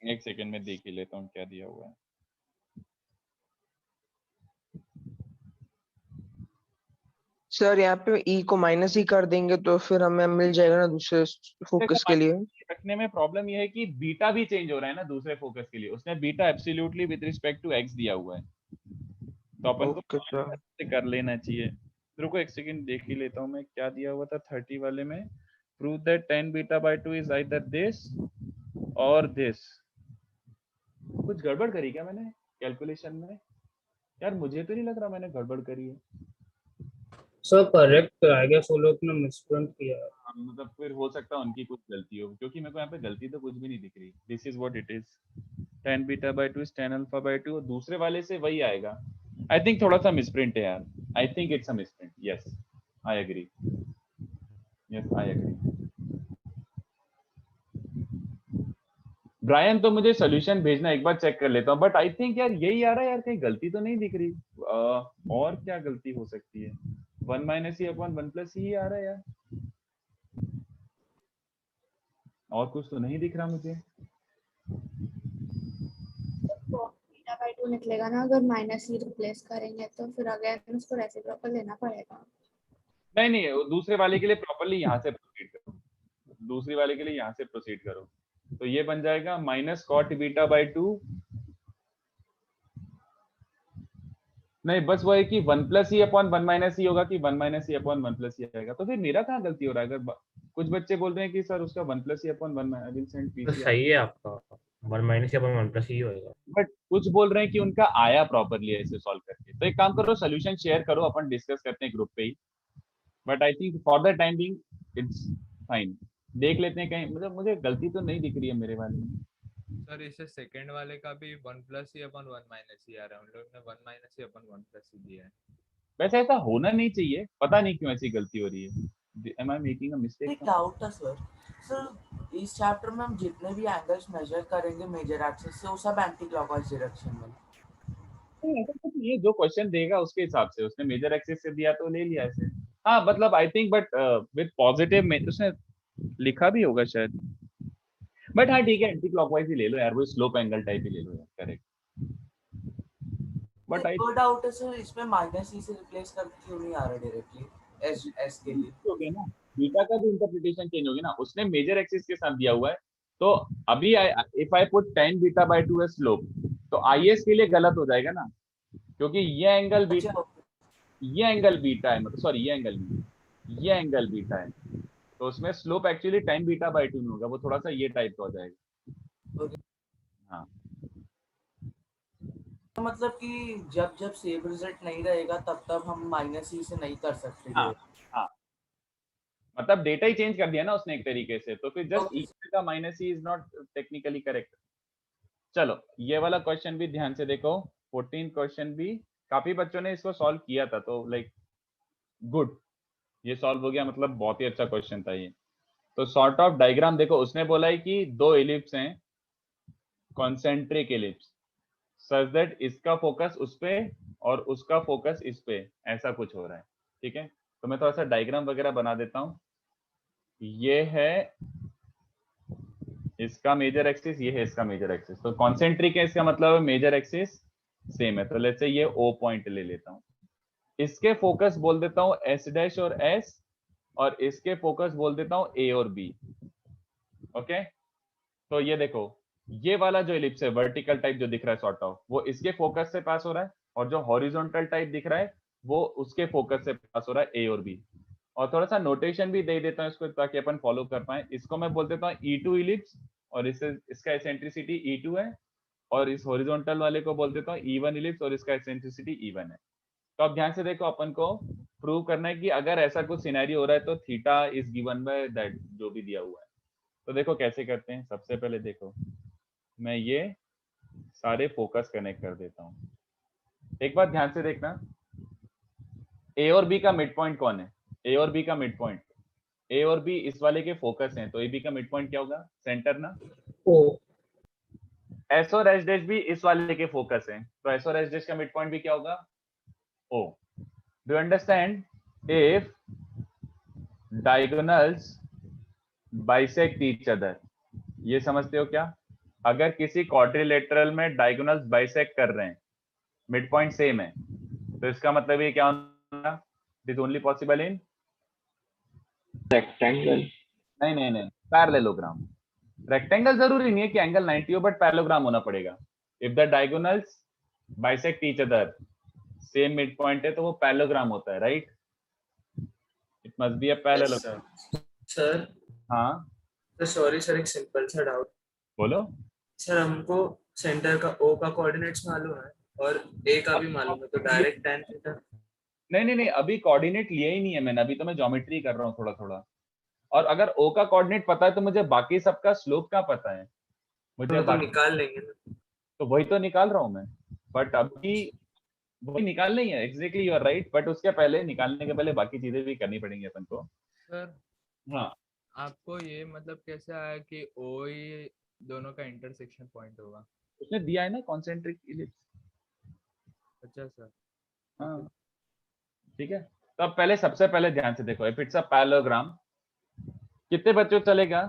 एक सेकंड में देख ही लेता हूँ क्या दिया हुआ है। सर यहाँ पे ई को माइनस ही कर देंगे तो फिर हमें मिल जाएगा ना दूसरे फोकस के लिए। रखने में प्रॉब्लम ये है कि बीटा भी चेंज हो रहा है ना दूसरे फोकस के लिए, उसने beta absolutely with respect to x दिया हुआ है, तो अपन को कर लेना चाहिए। रुको एक सेकंड देख ही लेता हूँ मैं क्या दिया हुआ था 30 वाले में। Prove that tan beta by 2 is either this और दिस। कुछ गड़बड़ करी क्या मैंने कैलकुलेशन में? यार मुझे तो नहीं लग रहा मैंने गड़बड़ करी है। सर करेक्ट आई गेस वो लोग ने मिसप्रिंट किया है। मतलब फिर हो सकता है उनकी कुछ गलती हो, क्योंकि मेरे को यहाँ पे गलती तो कुछ भी नहीं दिख रही। This is what it is, tan beta by 2 is tan alpha by 2, दूसरे वाले से वही आएगा। आई थिंक थोड़ा सा मिसप्रिंट है यार, I think it's a misprint. Yes I agree, yes I agree. Brian तो मुझे सोल्यूशन भेजना, एक बार चेक कर लेता हूँ, बट आई थिंक यार यही आ रहा है यार, कहीं गलती तो नहीं दिख रही। और क्या गलती हो सकती है? 1 माइनस ई अपॉन 1 प्लस ई आ रहा है यार, और कुछ तो नहीं दिख रहा मुझे। बीटा बाय 2 निकलेगा ना अगर माइनस ई रिप्लेस करेंगे तो, फिर अगेन उसको रेसिप्रोकल लेना पड़ेगा। नहीं नहीं, दूसरे वाले के लिए प्रॉपर्ली यहाँ से प्रोसीड करो, दूसरी वाले के लिए यहाँ से प्रोसीड करो, तो ये बन जाएगा माइनस कॉट बीटा बाय 2। नहीं बस वो है कि 1 प्लस ई अपॉन 1 माइनस ई होगा कि 1 माइनस ई अपॉन 1 प्लस ई आएगा। तो फिर मेरा कहाँ गलती हो रहा है? अगर कुछ बच्चे बोल रहे हैं कि सर उसका 1 plus E upon 1 I will send PC, तो सही है आपका 1 माइनस ई अपॉन 1 प्लस ई होएगा, बट कुछ बोल रहे हैं कि उनका आया प्रॉपर्ली ऐसे सॉल्व करके। तो एक काम करो, सोल्यूशन शेयर करो, अपन डिस्कस करते हैं ग्रुप पे ही, but I think for the time being it's fine. देख लेते हैं कहीं, मतलब मुझे गलती तो नहीं दिख रही है मेरे वाले में। सर इसे सेकंड वाले का भी 1 प्लस ई अपॉन 1 माइनस ई आ रहा है, उन लोग ने 1 माइनस ई अपॉन 1 प्लस ई दिया है। वैसे ऐसा होना नहीं चाहिए, पता नहीं क्यों ऐसी गलती हो रही है। Am I making a mistake? एक डाउट था सर। सर इस चैप्टर में हम जितने भी एंगल्स मेजर करेंगे मेजर एक्सिस से वो सब एंटी क्लॉकवाइज डायरेक्शन में। नहीं, ऐसा कुछ नहीं है, जो क्वेश्चन देगा उसके हिसाब से, उसने मेजर एक्सिस से दिया तो ले लिया ऐसे। हाँ मतलब I think but with positive में उसने लिखा भी होगा शायद, बट हाँ ठीक है, एंटी क्लॉकवाइज ही ले लो यार, वो स्लोप एंगल टाइप ही ले लो यार, करेक्ट। बट आई वो डाउट है सर, इसमें माइनस ई से रिप्लेस करके क्यों नहीं आ रहा डायरेक्टली एस के लिए? हो गया ना, बीटा का भी इंटरप्रिटेशन चेंज हो गया ना, उसने मेजर एक्सिस के साथ दिया हुआ है। तो अभी if I put tan beta by 2 as slope, तो IS के लिए गलत हो जाएगा ना, क्योंकि ये एंगल बीटा, ये एंगल बीटा है, मतलब सॉरी ये एंगल बीटा है, तो उसमें slope actually tan beta by 2 में होगा, वो थोड़ा सा ये टाइप का हो जाएगा। हाँ तो मतलब कि जब जब सेम रिजल्ट नहीं रहेगा तब तब हम माइनस ई से नहीं कर सकते। हाँ हाँ, मतलब डेटा ही चेंज कर दिया ना उसने एक तरीके से, तो फिर जस्ट ई का minus E is not technically correct. चलो ये वाला क्वेश्चन भी ध्यान से देखो, 14 क्वेश्चन भी काफी बच्चों ने इसको सॉल्व किया था, तो लाइक गुड, ये सॉल्व हो गया, मतलब बहुत ही अच्छा क्वेश्चन था ये। तो सॉर्ट ऑफ डायग्राम देखो, उसने बोला है कि दो एलिप्स हैं, कॉन्सेंट्रिक एलिप्स, सच दैट इसका फोकस उस पे और उसका फोकस इस पे, ऐसा कुछ हो रहा है, ठीक है। तो मैं थोड़ा सा डायग्राम वगैरह बना देता हूँ। ये है इसका मेजर एक्सिस, ये है इसका मेजर एक्सिस, तो कॉन्सेंट्रिक है, इसका मतलब मेजर एक्सिस सेम है। तो लेट्स से ये O पॉइंट ले लेता हूँ, इसके फोकस बोल देता हूँ S डैश और S, और इसके फोकस बोल देता हूँ A और B। ओके, तो ये देखो, ये वाला जो एलिप्स है वर्टिकल टाइप जो दिख रहा है सॉर्ट ऑफ, वो इसके फोकस से पास हो रहा है, और जो हॉरिजॉन्टल टाइप दिख रहा है वो उसके फोकस से पास हो रहा है, A और B। और थोड़ा सा नोटेशन भी दे देता हूँ इसको ताकि अपन फॉलो कर पाए। इसको मैं बोल देता हूँ E2 इलिप्स, और इसका एसेंट्रिसिटी E2 है, और इस हॉरिजॉन्टल वाले को बोल देता हूँ E1 इलिप्स, और इसका एसेंट्रिसिटी E1 है। तो अब ध्यान से देखो, अपन को प्रूव करना है कि अगर ऐसा कुछ सिनेरियो हो रहा है तो theta is given by that जो भी दिया हुआ है। तो देखो कैसे करते हैं। सबसे पहले देखो, मैं ये सारे फोकस कनेक्ट कर देता हूँ। एक बात ध्यान से देखना, A और B का मिड पॉइंट कौन है? A और B का मिड पॉइंट, A और B इस वाले के फोकस हैं, तो AB का मिड पॉइंट क्या होगा? सेंटर ना। O S और S डैश भी इस वाले के फोकस हैं, तो S और S डैश का मिड पॉइंट भी क्या होगा? O। Do you understand? If diagonals bisect each other, ये समझते हो क्या? अगर किसी क्वाड्रिलेटरल में डायगोनल्स बाइसेक्ट कर रहे हैं, मिड पॉइंट सेम है, तो इसका मतलब ये क्या होगा? It is only possible in rectangle. नहीं, पैरेललोग्राम। रेक्टेंगल जरूरी नहीं है कि एंगल 90 हो, बट पैरेललोग्राम होना पड़ेगा। If the diagonals bisect each other, same mid point है, तो वो पैरेललोग्राम होता है, right? It must be a parallelogram. Sir हाँ तो सॉरी सर, एक सिंपल सा डाउट। बोलो। सर हमको सेंटर का O का कोऑर्डिनेट्स मालूम है और A का भी मालूम है, तो डायरेक्ट tan थीटा। नहीं, अभी कोऑर्डिनेट लिया ही नहीं है मैंने, अभी तो मैं ज्योमेट्री कर रहा हूँ थोड़ा थोड़ा। और अगर O का कोऑर्डिनेट पता है तो मुझे बाकी सबका स्लोप का पता है, मुझे तो निकाल लेंगे ना। तो वही तो निकाल रहा हूँ मैं, बट अभी वही निकाल नहीं है। Exactly you are right, but उसके पहले, निकालने के पहले बाकी चीजें भी करनी पड़ेंगी अपन को। सर हाँ, आपको ये मतलब कैसे आया कि O ही दोनों का इंटरसेक्शन पॉइंट होगा? उसने दिया है ना कॉन्सेंट्रिक इलिप्स। अच्छा सर। हाँ ठीक है, तो अब पहले सबसे पहले ध्यान से देखो, इफ इट्स अ पैरेललोग्राम, कितने बच्चों को चलेगा?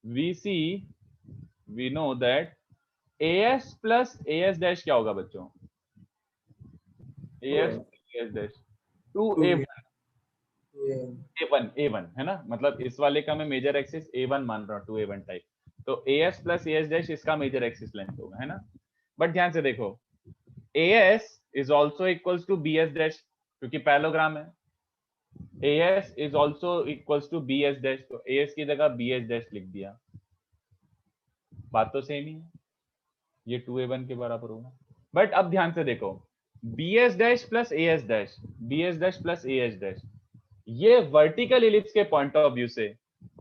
We see we know that AS plus AS dash क्या होगा बच्चों? AS AS dash 2A1 A1 है ना, मतलब इस वाले का मैं मेजर एक्सिस A1 मान रहा हूँ, 2A1 टाइप। तो AS प्लस AS डैश इसका मेजर एक्सिस लेंथ होगा, है ना। बट ध्यान से देखो, AS is also equals to BS dash, क्योंकि पैरेललोग्राम है। AS is also equals to BS dash, तो AS की जगह BS डैश लिख दिया। बात तो सेम ही है, ये 2A1 के बराबर होगा। बट अब ध्यान से देखो, BS dash plus AS dash, BS dash plus AS dash, ये वर्टिकल इलिप्स के पॉइंट ऑफ व्यू से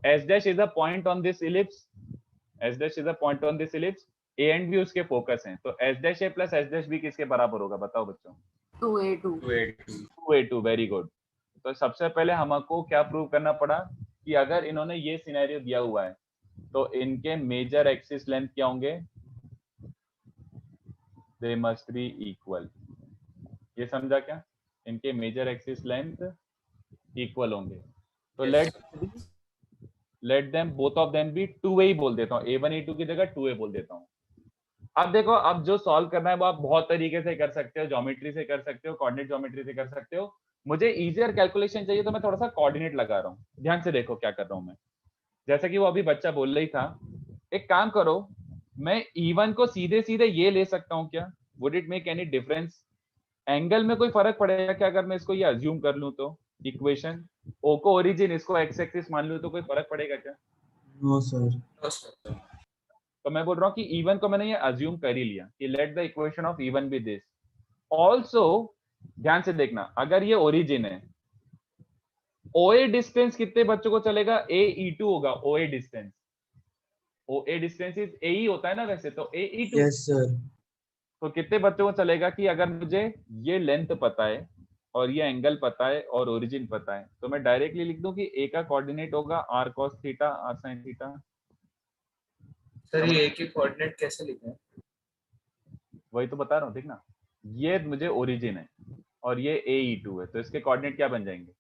S dash is a point on this ellipse, S dash is a point on this ellipse, A and B उसके focus हैं, तो S dash A plus S dash B किसके बराबर होगा? बताओ बच्चों। 2A2 2A2, very good. तो सबसे पहले हमको क्या प्रूव करना पड़ा कि अगर इन्होंने ये सिनेरियो दिया हुआ है तो इनके मेजर एक्सिस लेंथ क्या होंगे, दे मस्ट बी इक्वल। ये समझा क्या? इनके मेजर एक्सिस लेंथ इक्वल होंगे। तो let them both of them be 2a ही बोल देता हूँ, a1 a2 की जगह 2a बोल देता हूँ। अब देखो, अब जो सॉल्व करना है वो आप बहुत तरीके से कर सकते हो, ज्योमेट्री से कर सकते हो, कोऑर्डिनेट ज्योमेट्री से कर सकते हो। मुझे इजियर कैलकुलेशन चाहिए तो मैं थोड़ा सा कोऑर्डिनेट लगा रहा हूँ। ध्यान से देखो क्या कर रहा हूँ मैं। जैसा कि वो अभी बच्चा बोल रही था, एक काम करो, मैं E1 को सीधे सीधे ये ले सकता हूँ क्या? Would it make any difference? Angle में कोई फर्क पड़ेगा क्या अगर मैं इसको ये अज्यूम कर लूं तो? इक्वेशन O को ओरिजिन, इसको एक्स एक्सिस मान लूं तो कोई फर्क पड़ेगा क्या? No sir. तो मैं बोल रहा हूँ कि E1 को मैंने ये अज्यूम कर ही लिया कि let the equation of E1 be this. Also ध्यान से देखना, अगर ये ओरिजिन है, OA डिस्टेंस कितने बच्चों को चलेगा? AE2 होगा OA distance. OA distance is AE होता है ना वैसे, तो AE2। Yes sir. तो कितने बच्चों को चलेगा कि अगर मुझे ये लेंथ पता है और ये एंगल पता है और ओरिजिन पता है, तो मैं डायरेक्टली लिख दूं कि A का कोऑर्डिनेट होगा r cos theta r sin theta. Sir ये एक ही कोऑर्डिनेट कैसे लिखें? वही तो बता रहा हूँ, देखना, ये मुझे ओरिजिन है और ये AE2 है, तो इसके कोऑर्डिनेट क्या बन जाएंगे?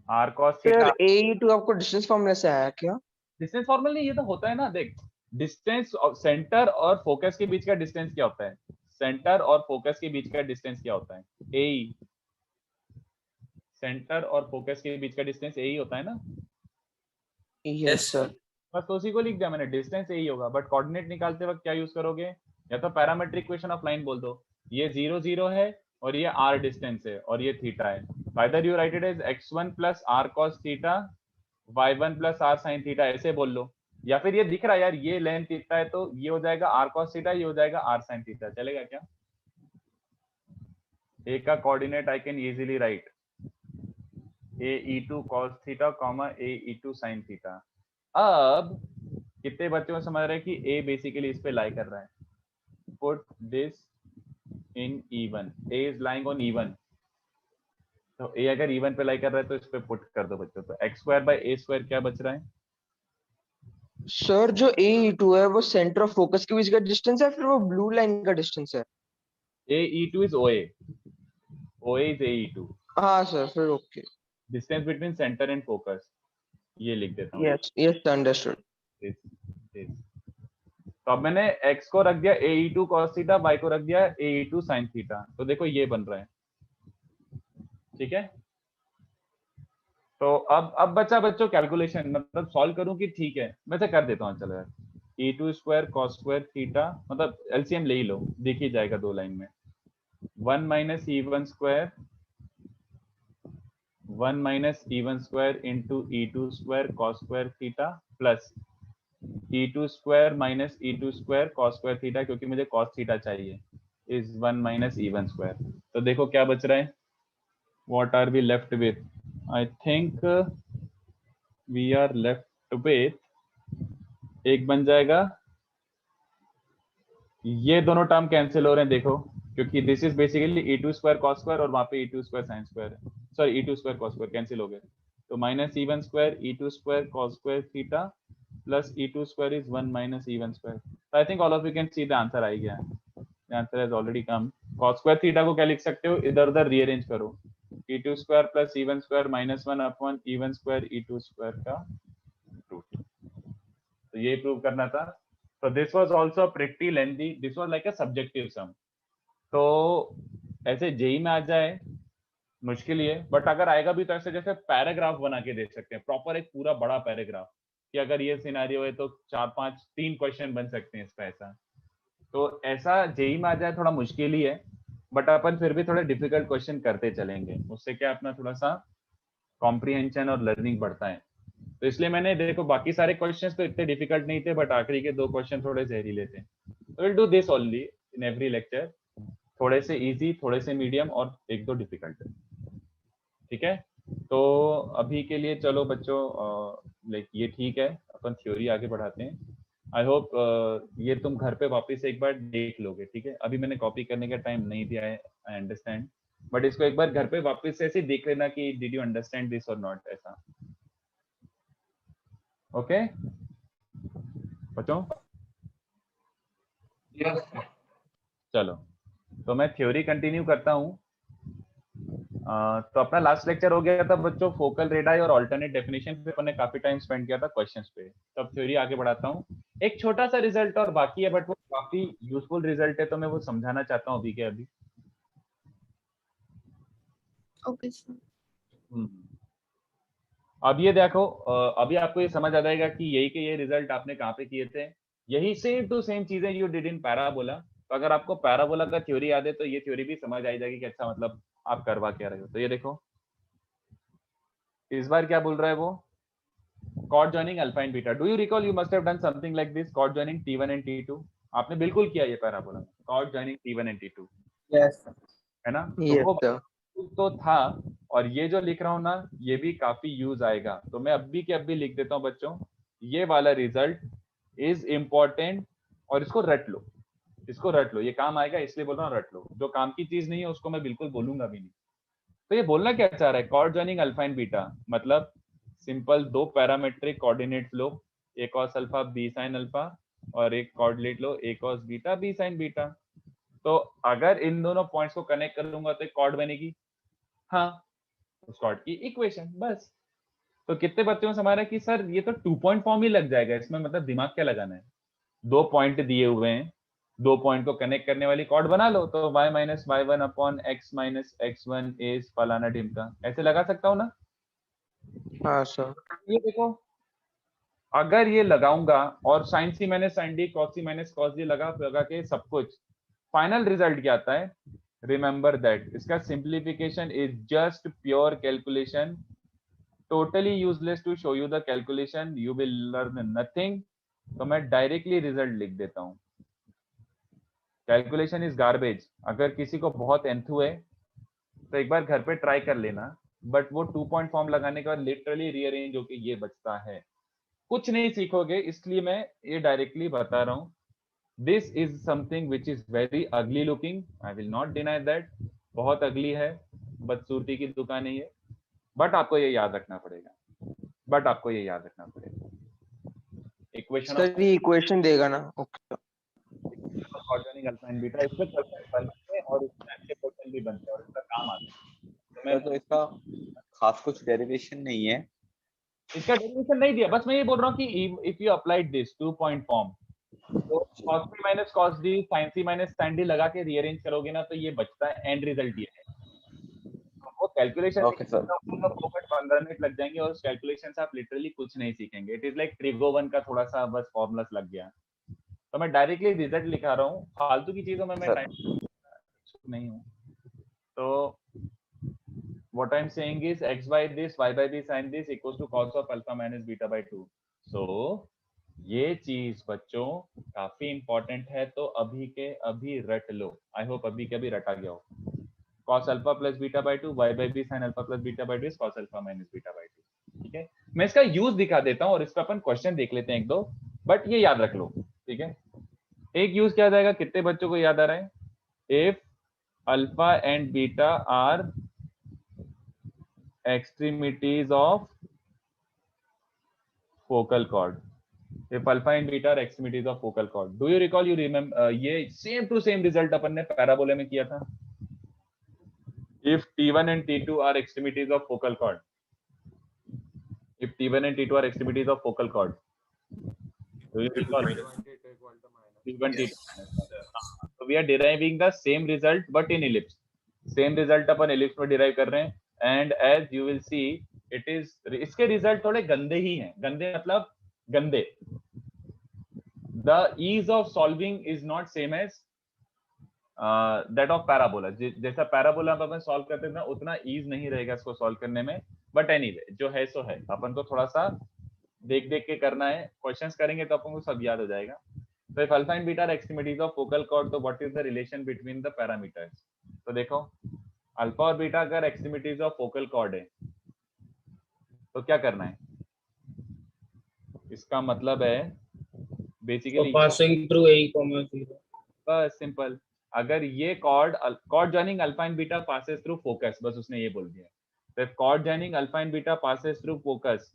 r cos sir theta. AE2 आपको डिस्टेंस फॉर्मूला से आया क्या? डिस्टेंस फॉर्मूला नहीं, ये तो होता है ना, देख, डिस्टेंस सेंटर और फोकस के बीच का डिस्टेंस क्या होता है? सेंटर और फोकस के बीच का डिस्टेंस क्या होता है? AE। सेंटर और फोकस के बीच का डिस्टेंस AE होता है ना? Yes sir. बस तो उसी को लिख दिया मैंने, डिस्टेंस यही होगा। बट कोऑर्डिनेट निकालते वक्त क्या यूज करोगे? या तो पैरामेट्रिक इक्वेशन ऑफ लाइन बोल दो, ये 0 0 है और ये r डिस्टेंस है और ये थीटा है। Either you write it as x1 plus r cos theta, y1 plus r sin theta, ऐसे बोल लो। या फिर ये दिख रहा है यार, ये लेंथ इतना है तो ये हो जाएगा r cos थीटा, ये हो जाएगा r sin थीटा, चलेगा क्या? A का coordinate I can easily right AE2 cos theta, AE2 sin theta. अब कितने बच्चों को समझ रहे हैं कि A बेसिकली इस पे लाई कर रहा है? Put this in E1, A is lying on E1, तो A अगर E1 पे लाई कर रहा है तो इस पे पुट कर दो बच्चों। तो x² क्या बच रहा है? सर जो AE2 है वो सेंटर ऑफ फोकस के बीच का डिस्टेंस है, फिर वो ब्लू लाइन का डिस्टेंस है? AE2 is OA is AE2। हाँ सर, फिर okay. Distance between centre and focus, ये लिख देता हूँ। Yes yes understood. तो अब मैंने x को रख दिया AE2 cos थीटा, y को रख दिया AE2 sin थीटा, तो देखो ये बन रहा है, ठीक है। तो अब बच्चा बच्चों कैलकुलेशन, मतलब सॉल्व करूं कि ठीक है, मैं से कर देता हूँ, चलो यार। E2² cos स्क्वायर थीटा, मतलब LCM ले ही लो, दिख ही जाएगा दो लाइन में। 1 minus E1² into E2² cos square theta plus E2² minus E2² cos square theta, क्योंकि मुझे cos थीटा चाहिए, इज 1 माइनस E1²। तो देखो क्या बच रहा है, what are we left with? I think we are left with, एक बन जाएगा, ये दोनों टर्म कैंसिल हो रहे हैं देखो, क्योंकि this is basically E2² cos square और वहां पे E2² sin स्क्वायर है, sorry E2² cos square cancel हो गए, तो minus E1² E2² cos square theta plus E2² is 1 minus E1²। तो I think all of you can see the answer आ गया है, the answer has already come. cos square theta को क्या लिख सकते हो, इधर उधर रीअरेंज करो, E2² plus E1² minus 1 upon E1² E2² का रूट। तो ये प्रूव करना था। तो this was also pretty lengthy, this was like a subjective sum. तो ऐसे जेई में आ जाए मुश्किल ही है, बट अगर आएगा भी तो ऐसे जैसे पैराग्राफ बना के दे सकते हैं, प्रॉपर एक पूरा बड़ा पैराग्राफ, कि अगर ये सिनेरियो है तो 3 क्वेश्चन बन सकते हैं इसका, ऐसा। तो ऐसा जेई में आ जाए थोड़ा मुश्किल ही है, बट अपन फिर भी थोड़े डिफिकल्ट क्वेश्चन करते चलेंगे, उससे क्या अपना थोड़ा सा कॉम्प्रिहेंशन और लर्निंग बढ़ता है। तो इसलिए मैंने देखो बाकी सारे क्वेश्चंस तो इतने डिफिकल्ट नहीं थे, बट आखिरी के 2 क्वेश्चन थोड़े जहरीले थे। तो will do this only in every lecture, थोड़े से इजी, थोड़े से मीडियम और 1-2 डिफिकल्ट, ठीक है। तो अभी के लिए चलो बच्चों, लाइक ये ठीक है, अपन थ्योरी आगे बढ़ाते हैं। आई होप ये तुम घर पे वापस एक बार देख लोगे, ठीक है। अभी मैंने कॉपी करने का टाइम नहीं दिया है, आई अंडरस्टैंड, बट इसको एक बार घर पे वापस से ऐसे देख लेना कि डिड यू अंडरस्टैंड दिस और नॉट, ऐसा। ओके बच्चों, चलो तो मैं थ्योरी कंटिन्यू करता हूँ। तो अपना लास्ट लेक्चर हो गया था बच्चों फोकल रेडाई और अल्टरनेट डेफिनेशन पे, अपन ने काफी टाइम स्पेंड किया था क्वेश्चंस पे। तब थ्योरी आगे बढ़ाता हूँ। एक छोटा सा रिजल्ट और बाकी है, बट वो काफी यूजफुल रिजल्ट है, तो मैं वो समझाना चाहता हूँ अभी के अभी। Okay sir. अब ये देखो, अभी आपको ये समझ आ जाएगा कि यही के ये रिजल्ट आपने कहाँ पे किए थे। यही सेम टू सेम चीजें यू डिड इन पैराबोला। तो अगर आपको पैराबोला का थ्योरी याद है तो ये थ्योरी भी समझ आ जाएगी कि अच्छा मतलब आप करवा क्या रहे हो। तो ये देखो इस बार क्या बोल रहा है वो, chord joining alpha and beta. Do you recall you must have done something like this, chord joining T1 and T2। आपने बिल्कुल किया ये पैराबोला में, cord joining T1 and T2, yes है ना। तो Yes, वो sir. तो था, और ये जो लिख रहा हूँ ना ये भी काफी यूज आएगा। तो मैं अभी के अभी लिख देता हूँ बच्चों, ये वाला रिजल्ट इज इम्पोर्टेंट, और इसको रट लो, इसको रट लो, ये काम आएगा इसलिए बोल रहा हूँ रट लो। जो काम की चीज नहीं है उसको मैं बिल्कुल बोलूंगा भी नहीं। तो ये बोलना क्या चाह रहा है, chord joining alpha and beta मतलब सिंपल दो पैरामेट्रिक कोऑर्डिनेट्स लो, A cos alpha B sine alpha, और एक कोऑर्डिनेट लो A cos beta B sine beta. तो अगर इन दोनों पॉइंट्स को कनेक्ट करूंगा तो एक कॉर्ड बनेगी, हाँ उस कॉर्ड की इक्वेशन, बस। तो कितने बच्चों को समझ रहा है कि सर ये तो 2 पॉइंट फॉर्म ही लग जाएगा, इसमें मतलब दिमाग क्या लगाना है। 2 पॉइंट दिए हुए हैं, 2 पॉइंट को कनेक्ट करने वाली कॉर्ड बना लो। तो y minus y1 upon x minus x1 is फलाना ढिमका, ऐसे लगा सकता हूँ ना। हाँ सर। ये देखो अगर ये लगाऊंगा और sine C minus sine D, cos C minus cos D लगा के सब कुछ, फाइनल रिजल्ट क्या आता है, रिमेंबर दैट इसका simplification is just pure calculation, totally useless to show you the calculation, you will learn nothing. तो मैं डायरेक्टली रिजल्ट लिख देता हूं, कैलकुलेशन इज गार्बेज। अगर किसी को बहुत एंथू है तो एक बार घर पे ट्राई कर लेना, बट वो 2 पॉइंट फॉर्म लगाने के बाद लिटरली रीअरेंज होके ये बचता है, कुछ नहीं सीखोगे। इसलिए मैं ये डायरेक्टली बता रहा हूँ, this is something which is very अगली looking, I will not deny that, बहुत अगली है, बदसूरती की दुकान है ये, बट आपको ये याद रखना पड़ेगा, बट आपको ये याद रखना पड़ेगा। इक्वेशन सर ये इक्वेशन देगा ना, okay. Organic alpha and beta इसमें बनते हैं और इसमें अच्छे क्वेश्चन भी बनते हैं और इसका काम आता है। तो इसका खास कुछ डेरिवेशन नहीं है, इसका डेरिवेशन नहीं दिया, बस मैं ये बोल रहा हूँ कि if you applied this 2 point form, तो cos p minus cos d sin c minus sin d लगा के रीअरेंज करोगे ना तो ये बचता है, एंड रिजल्ट ये है। वो कैलकुलेशन ओके सर। 15 मिनट लग जाएंगे और उस कैलकुलेशन से आप लिटरली कुछ नहीं सीखेंगे। इट इज लाइक ट्रिगोवन का थोड़ा सा बस फॉर्मूलास लग गया। तो मैं डायरेक्टली रिजल्ट लिखा रहा हूँ, फालतू की चीजों में मैं टाइम नहीं हूँ। तो what I'm saying is x by this y by this sin this equals to cos of alpha minus beta by 2. So ये चीज बच्चों काफी इंपॉर्टेंट है, तो अभी के अभी रट लो। आई होप अभी के अभी रटा गया हो। cos alpha plus beta by 2 y by b sin alpha plus beta by 2 is cos alpha minus beta by 2। ठीक है, मैं इसका यूज दिखा देता हूँ और इस पर अपन क्वेश्चन देख लेते हैं एक दो, बट ये याद रख लो। ठीक है, एक यूज क्या जाएगा, कितने बच्चों को याद आ रहा है, if alpha and beta are extremities of focal cord, if alpha and beta are extremities of focal cord, do you recall, you remember, ये same to same result अपन ने पैराबोला में किया था। if T1 and T2 are extremities of focal cord, if T1 and T2 are extremities of focal cord, do you recall, T1 T2, so we are deriving the same result but in ellipse, same result upon ellipse में derive कर रहे हैं। And as you will see it is, इसके result थोड़े गंदे ही हैं, गंदे मतलब गंदे। The ease of solving is not same as that of parabola. जैसा पैराबोला अपन सॉल्व करते थे ना उतना ईज नहीं रहेगा इसको सॉल्व करने में, बट एनीवे जो है सो है, अपन को थोड़ा सा देख देख के करना है, क्वेश्चंस करेंगे तो अपन को सब याद हो जाएगा। तो if alpha and beta are extremities of focal chord, तो what is the relation between the parameters. तो देखो अल्फा और बीटा अगर एक्सट्रीमिटीज ऑफ फोकल कॉर्ड है तो क्या करना है, इसका मतलब है बेसिकली पासिंग थ्रू a, 0, बस सिंपल, अगर ये chord joining alpha and beta passes through focus, बस उसने ये बोल दिया, तो chord joining alpha and beta passes through focus,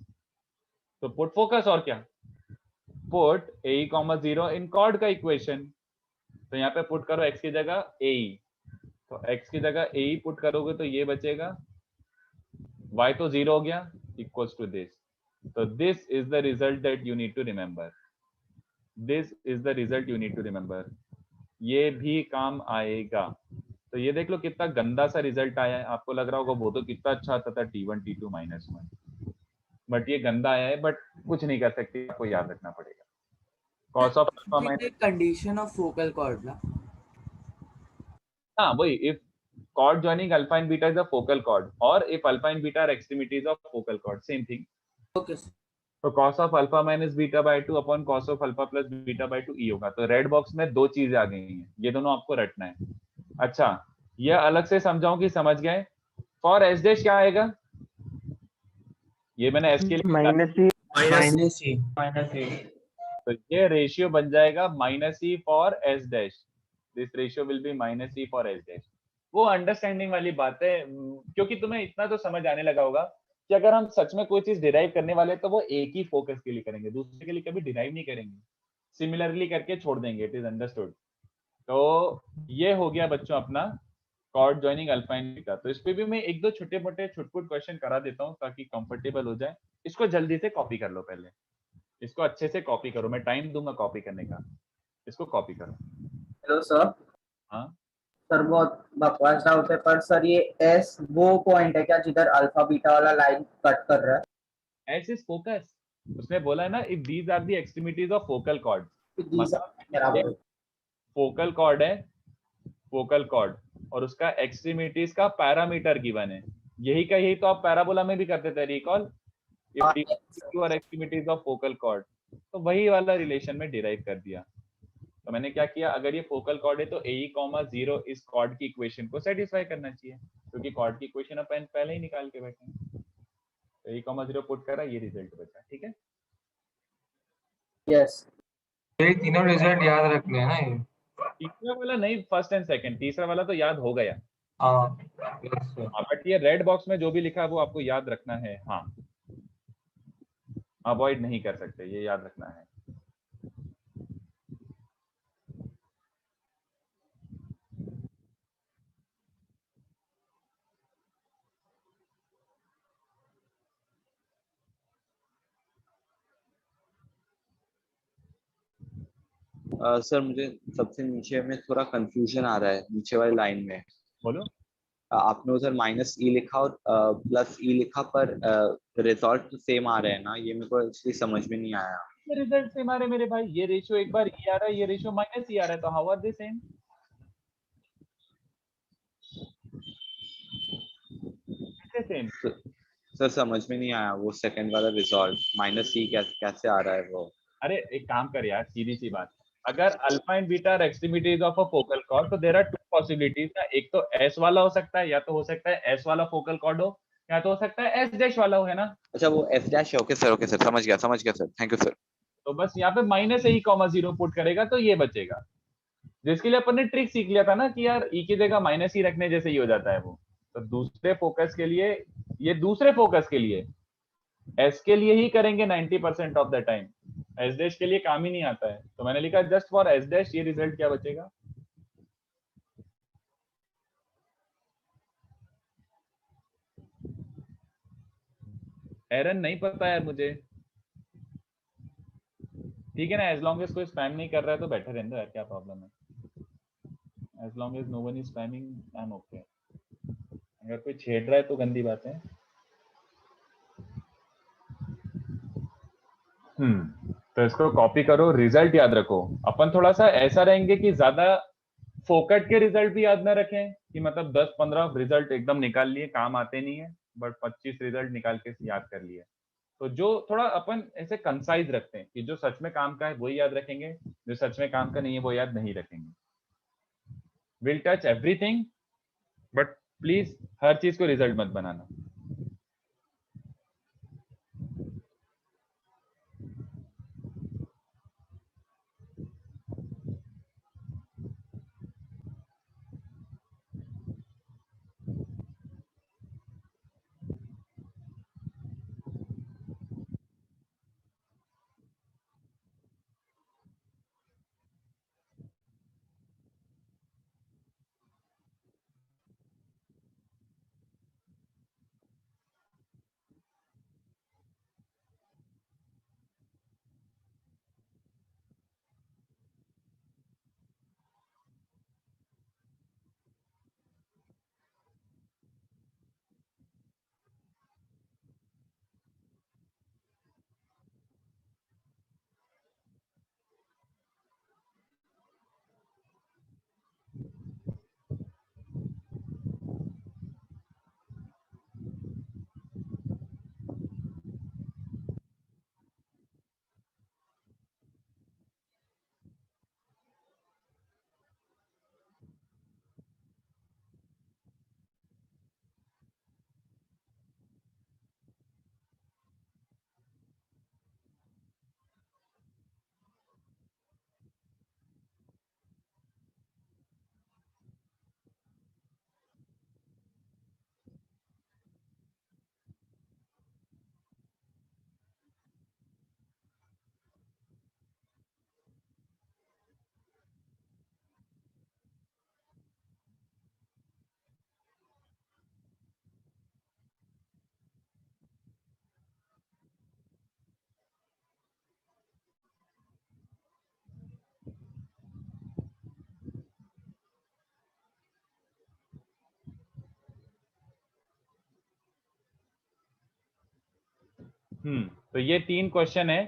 तो पुट फोकस और क्या, put a comma 0 in chord का इक्वेशन। तो यहाँ पे पुट करो x की जगह ए, तो x की जगह ए पुट करोगे तो ये बचेगा, y तो 0 हो गया, इक्वल्स टू दिस। तो this is the result that you need to remember, this is the result you need to remember. ये भी काम आएगा। तो ये देख लो कितना गंदा सा रिजल्ट आया है, आपको लग रहा होगा वो तो कितना अच्छा आता था T1 T2 -1, बट ये गंदा आया है, बट कुछ नहीं कर सकते, आपको याद रखना पड़ेगा। cos of alpha minus, condition of focal cord ना, हाँ वही, if chord joining alpha and beta is a focal chord, or if alpha and beta are extremities of focal chord, same thing. Okay तो cos of alpha minus beta by 2 upon cos of alpha plus beta by 2 e होगा। तो red box में दो चीजें आ गई हैं, ये दोनों आपको रटना है। अच्छा, ये अलग से समझाऊं कि समझ गए? फॉर एस डैश क्या आएगा, ये मैंने एस के लिए माइनस ई तो ये रेशियो बन जाएगा -e for S dash, this ratio will be -e for S dash. वो अंडरस्टैंडिंग वाली बात है, क्योंकि तुम्हें इतना तो समझ आने लगा होगा कि अगर हम सच में कोई चीज डिराइव करने वाले तो वो एक ही फोकस के लिए करेंगे, दूसरे के लिए कभी डिराइव नहीं करेंगे, सिमिलरली करके छोड़ देंगे। It is understood. तो ये हो गया बच्चों अपना chord joining alpha and beta. तो इस पे भी मैं एक दो छोटे मोटे छुटपुट क्वेश्चन करा देता हूँ ताकि कंफर्टेबल हो जाए। इसको जल्दी से कॉपी कर लो, पहले इसको अच्छे से कॉपी करो, मैं टाइम दूंगा कॉपी करने का, इसको कॉपी करो। Hello sir. हाँ सर बहुत बकवास डाउट है, पर सर ये एस वो पॉइंट है क्या जिधर अल्फा बीटा वाला लाइन कट कर रहा है? एस इज फोकस, उसने बोला है ना, if these are the extremities of focal chord, बराबर। फोकल कॉर्ड है, फोकल कॉर्ड, और उसका एक्सट्रीमिटीज का पैरामीटर गिवन है, यही का यही तो आप पैराबोला में भी करते थे, recall, if are extremities of focal chord, तो वही वाला रिलेशन में डिराइव कर दिया। तो मैंने क्या किया, अगर ये फोकल कॉर्ड है तो ए कॉमा 0 इस कॉर्ड की इक्वेशन को सेटिस्फाई करना चाहिए, क्योंकि कॉर्ड की इक्वेशन अपन पहले ही निकाल के बैठे हैं। तो ए कॉमा 0 पुट करा, ये रिजल्ट बचा। ठीक है, यस। ये तीनों रिजल्ट याद रखने हैं ना ये। तीसरा वाला नहीं, फर्स्ट एंड सेकंड, तीसरा वाला तो याद हो गया। हाँ बट ये रेड बॉक्स में जो भी लिखा है वो आपको याद रखना है। हाँ, अवॉइड नहीं कर सकते, ये याद रखना है। सर मुझे सबसे नीचे में थोड़ा कंफ्यूजन आ रहा है, नीचे वाली लाइन में। बोलो। आपने उधर -e लिखा और +e लिखा, पर रिजल्ट तो सेम आ रहे हैं ना, ये मेरे को एक्चुअली समझ में नहीं आया। रिजल्ट सेम आ रहे मेरे भाई, ये रेशियो एक बार e आ रहा है, ये रेशियो -e आ रहा है, तो how are they same? Same sir समझ में नहीं आया वो सेकंड वाला रिजल्ट, -e कैसे आ रहा है वो? अरे एक काम कर यार, सीधी सी बात, अगर alpha and beta are extremities of a focal chord, तो देयर आर टू पॉसिबिलिटीज ना, एक तो एस वाला हो सकता है, या तो हो सकता है एस वाला फोकल कॉर्ड हो, या तो हो सकता है एस डैश वाला हो, है ना? अच्छा वो एस डैश है। ओके सर समझ गया सर, थैंक यू सर। तो बस यहाँ पे -e, 0 पुट करेगा तो ये बचेगा, जिसके लिए अपन ने ट्रिक सीख लिया था ना कि यार e की जगह -e रखने जैसे ही हो जाता है वो। तो दूसरे फोकस के लिए, ये दूसरे फोकस के लिए, एस के लिए ही करेंगे 90% of the time, S dash के लिए काम ही नहीं आता है। तो मैंने लिखा जस्ट फॉर एस डैश, ये रिजल्ट क्या बचेगा, एरन नहीं पता यार मुझे, ठीक है ना, एज लॉन्ग एज कोई स्पैम नहीं कर रहा है तो बैठे रहने दो यार, क्या प्रॉब्लम है, as long as no one is spamming I am okay. अगर कोई छेड़ रहा है तो गंदी बात है। तो इसको कॉपी करो, रिजल्ट याद रखो। अपन थोड़ा सा ऐसा रहेंगे कि ज्यादा फोकट के रिजल्ट भी याद ना रखें कि मतलब 10-15 रिजल्ट एकदम निकाल लिए, काम आते नहीं है, बट 25 रिजल्ट निकाल के याद कर लिए। तो जो थोड़ा अपन ऐसे कंसाइज रखते हैं कि जो सच में काम का है वही याद रखेंगे, जो सच में काम का नहीं है वो याद नहीं रखेंगे। Will touch everything, but please हर चीज को रिजल्ट मत बनाना। तो ये 3 क्वेश्चन है।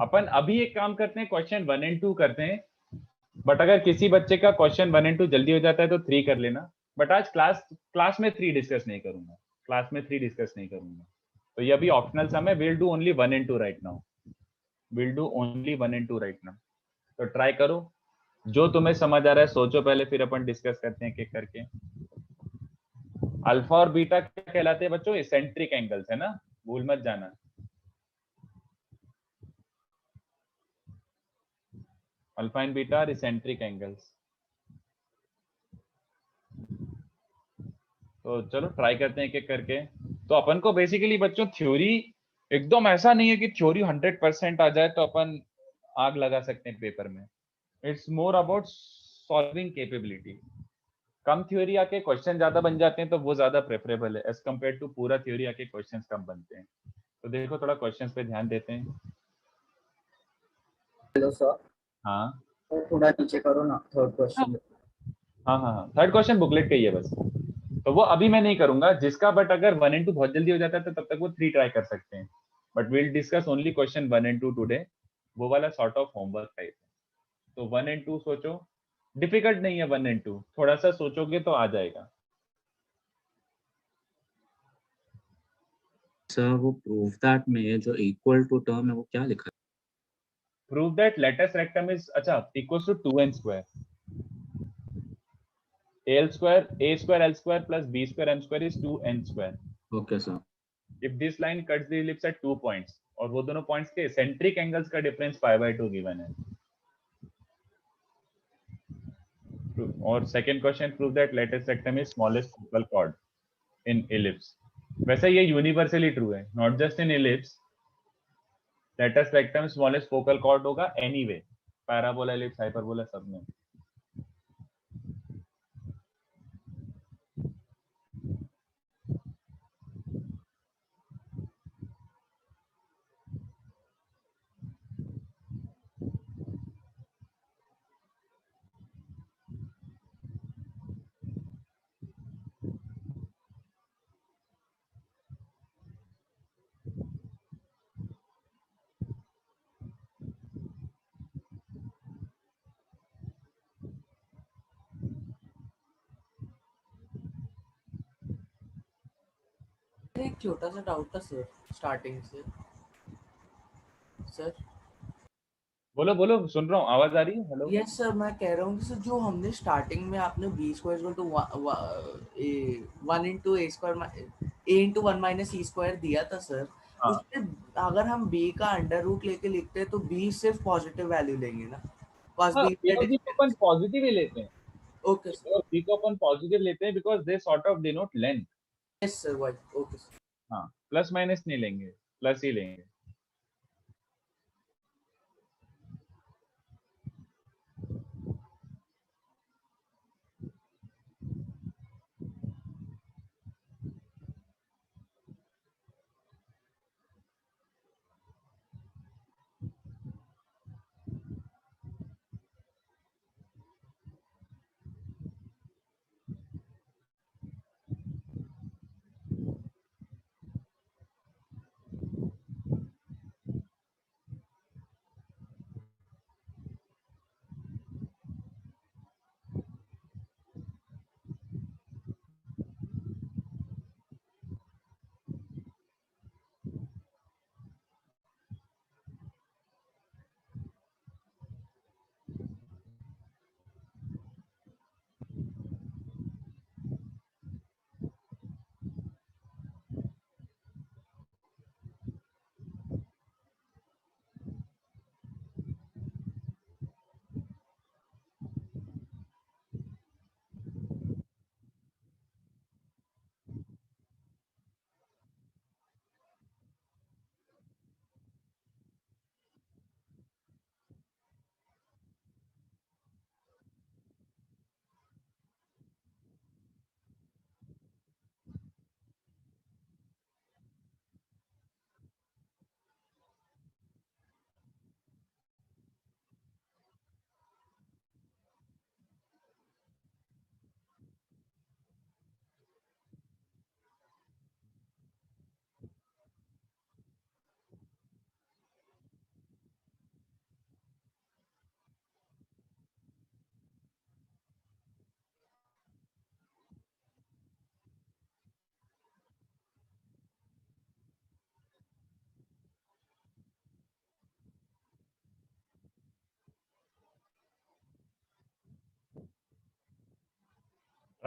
अपन अभी एक काम करते हैं, क्वेश्चन 1 एंड 2 करते हैं, बट अगर किसी बच्चे का क्वेश्चन 1 एंड 2 जल्दी हो जाता है तो 3 कर लेना। बट आज क्लास में 3 डिस्कस नहीं करूंगा, तो ये अभी ऑप्शनल सम है। Will do only 1 and 2 right now, तो ट्राई करो, जो तुम्हें समझ आ रहा है सोचो पहले, फिर अपन डिस्कस करते हैं एक करके। अल्फा और बीटा क्या कहलाते हैं बच्चों? एसेंट्रिक एंगल्स है ना, भूल मत जाना। Alpha and beta are eccentric angles. तो चलो ट्राई करते हैं एक एक करके। तो अपन को बेसिकली बच्चों थ्योरी एकदम ऐसा नहीं है कि थ्योरी 100% आ जाए तो अपन आग लगा सकते हैं पेपर में। It's more about solving capability. Come theory आके क्वेश्चन ज्यादा बन जाते हैं तो वो ज्यादा प्रेफरेबल है एज कम्पेयर टू पूरा थ्योरी आके क्वेश्चंस कम बनते हैं। तो देखो थोड़ा क्वेश्चंस पे ध्यान देते हैं। Hello sir. हाँ तो थोड़ा नीचे करो ना, थर्ड क्वेश्चन। हाँ, थर्ड क्वेश्चन बुकलेट का ही है बस, तो वो अभी मैं नहीं करूंगा जिसका, बट अगर 1 एंड 2 बहुत जल्दी हो जाता है तो तब तक वो 3 ट्राई कर सकते हैं। But will discuss only question 1 and 2 today, वो वाला सॉर्ट ऑफ होमवर्क टाइप है। तो 1 एंड 2 सोचो, डिफिकल्ट नहीं है 1 एंड 2, थोड़ा सा सोचोगे तो आ जाएगा। सर वो प्रूफ दैट में जो इक्वल टू टर्म है वो क्या लिखा है? Prove that latus rectum is equals to 2n square, al square a square l square plus b square m square is 2n square. Okay sir. If this line cuts the ellipse at 2 points, और वो दोनों points के eccentric angles का difference π/2 given है। और second question, prove that latus rectum is smallest focal cord in ellipse. वैसे ये universally true है, not just in ellipse. Latus rectum smallest focal cord होगा एनीवे, पैराबोला, इलिप्स, हाइपरबोला सब में। एक छोटा सा डाउट था सर स्टार्टिंग से। सर बोलो बोलो, सुन रहा हूँ, आवाज आ रही है? हेलो। यस सर, मैं कह रहा हूँ कि सर जो हमने स्टार्टिंग में आपने b square equal to 1 into a square a into 1 minus e square दिया था सर, हाँ। उसमें अगर हम b का अंडर रूट लेके लिखते हैं तो b सिर्फ पॉजिटिव वैल्यू लेंगे ना? हाँ, बी b को अपन पॉजिटिव ही लेते हैं। Okay sir. b को अपन पॉजिटिव लेते हैं because they sort of denote length. Yes sir, okay sir. हाँ, प्लस माइनस नहीं लेंगे, प्लस ही लेंगे।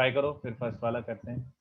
ट्राई करो, फिर फर्स्ट वाला करते हैं।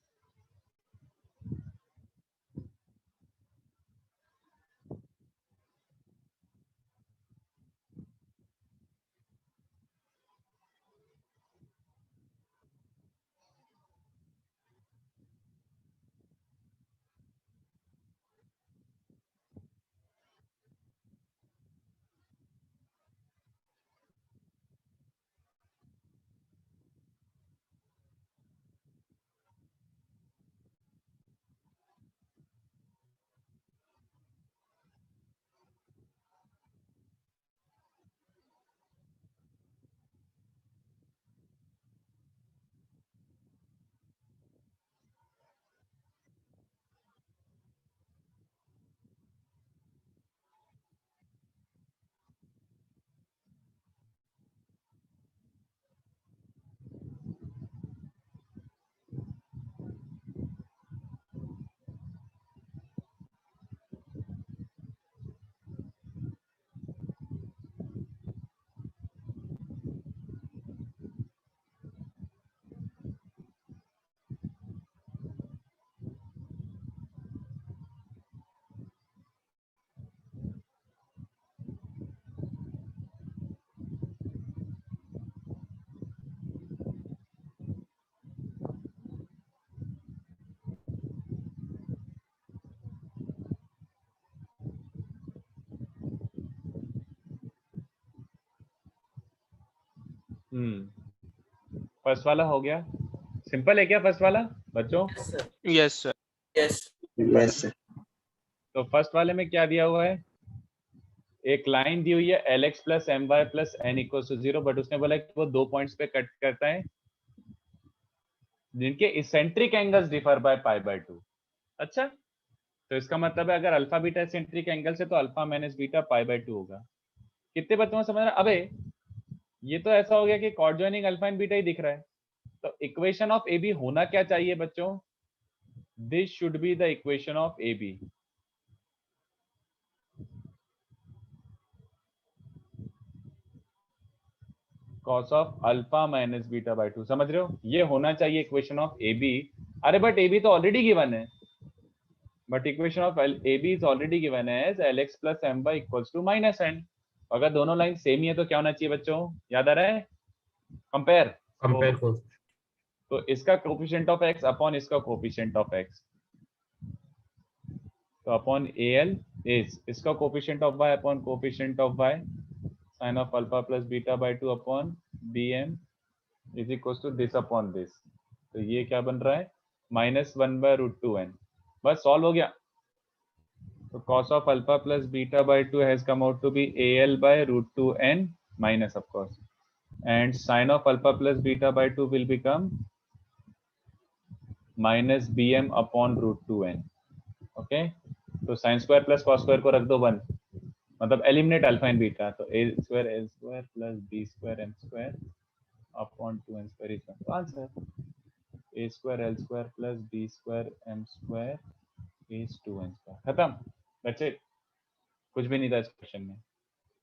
फर्स्ट वाला हो गया। सिंपल है क्या फर्स्ट वाला बच्चों? Yes sir. Yes yes sir. तो फर्स्ट वाले में क्या दिया हुआ है? एक लाइन दी हुई है lx plus m y plus n equal to 0, but उसने बोला कि वो 2 पॉइंट्स पे कट करता है जिनके eccentric angles differ by pi by 2। अच्छा, तो इसका मतलब है अगर अल्फा बीटा इसेंट्रिक एंगल से तो alpha minus beta pi by 2 होगा। कितने बच्चों को समझ रहा? अबे ये तो ऐसा हो गया कि chord joining alpha and beta ही दिख रहा है, तो इक्वेशन ऑफ ए बी होना क्या चाहिए बच्चों? This should be the equation of A B. cos of alpha minus beta by 2, समझ रहे हो? ये होना चाहिए इक्वेशन ऑफ ए बी। अरे बट ए बी तो ऑलरेडी गिवन है, but equation of A B is already given as lx plus m y equals to minus n. अगर दोनों लाइन सेम ही है तो क्या होना चाहिए बच्चों? याद आ रहा है? कंपेयर। कंपेयर को तो इसका कोफिशिएंट ऑफ x अपॉन इसका कोफिशिएंट ऑफ x, तो अपॉन al इज इसका coefficient of y upon coefficient of y sin of alpha plus beta by 2 upon bm is equals to this upon this। तो ये क्या बन रहा है? -1/√2n। बस सॉल्व हो गया। तो cos of alpha plus beta by 2 has come out to be al/√2n minus, of course, and sin of alpha plus beta by 2 will become minus bm upon √2n। Okay, तो sine square plus cos square को रख दो 1, मतलब eliminate alpha and beta, तो a square l square plus b square m square upon 2n square is the answer. a square l square plus b square m square is 2n square. खत्म, that's it. कुछ भी नहीं था इस question में।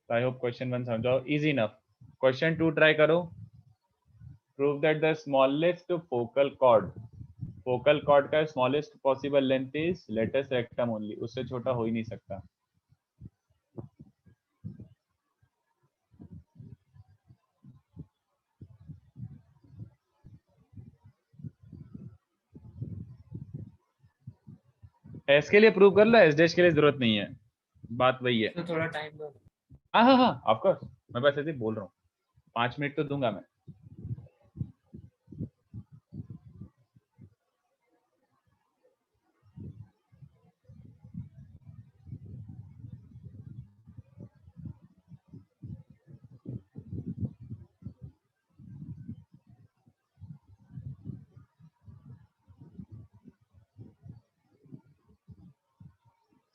I hope question 1 समझाओ, easy enough. Question 2 try करो। Prove that the smallest focal chord का smallest possible length is latus rectum only, उससे छोटा हो ही नहीं सकता। एस के लिए प्रूव कर लो, एस डैश के लिए जरूरत नहीं है, बात वही है। तो थोड़ा टाइम दो। हाँ हाँ हाँ ऑफ कोर्स, मैं बस ऐसे ही बोल रहा हूँ, 5 मिनट तो दूंगा मैं।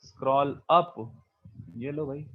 स्क्रॉल अप, ये लो भाई।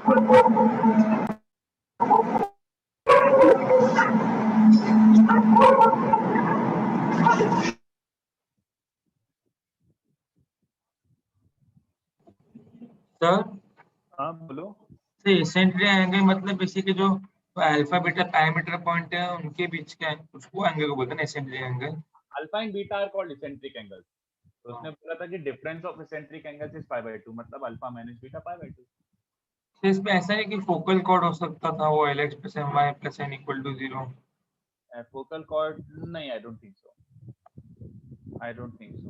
सर हाँ बोलो। एसेंट्रिक एंगल मतलब बेसिकली जो अल्फा बीटा पैरामीटर पॉइंट है उनके बीच का उसको एंगल को बोलते हैं eccentric angle. Alpha and beta are called eccentric angles. तो उसने बोला था कि difference of eccentric angles is pi by 2, मतलब alpha minus beta pi by 2। तो इसमें ऐसा है कि फोकल कॉर्ड हो सकता था वो lx + my + n = 0। Focal cord नहीं, I don't think so, I don't think so.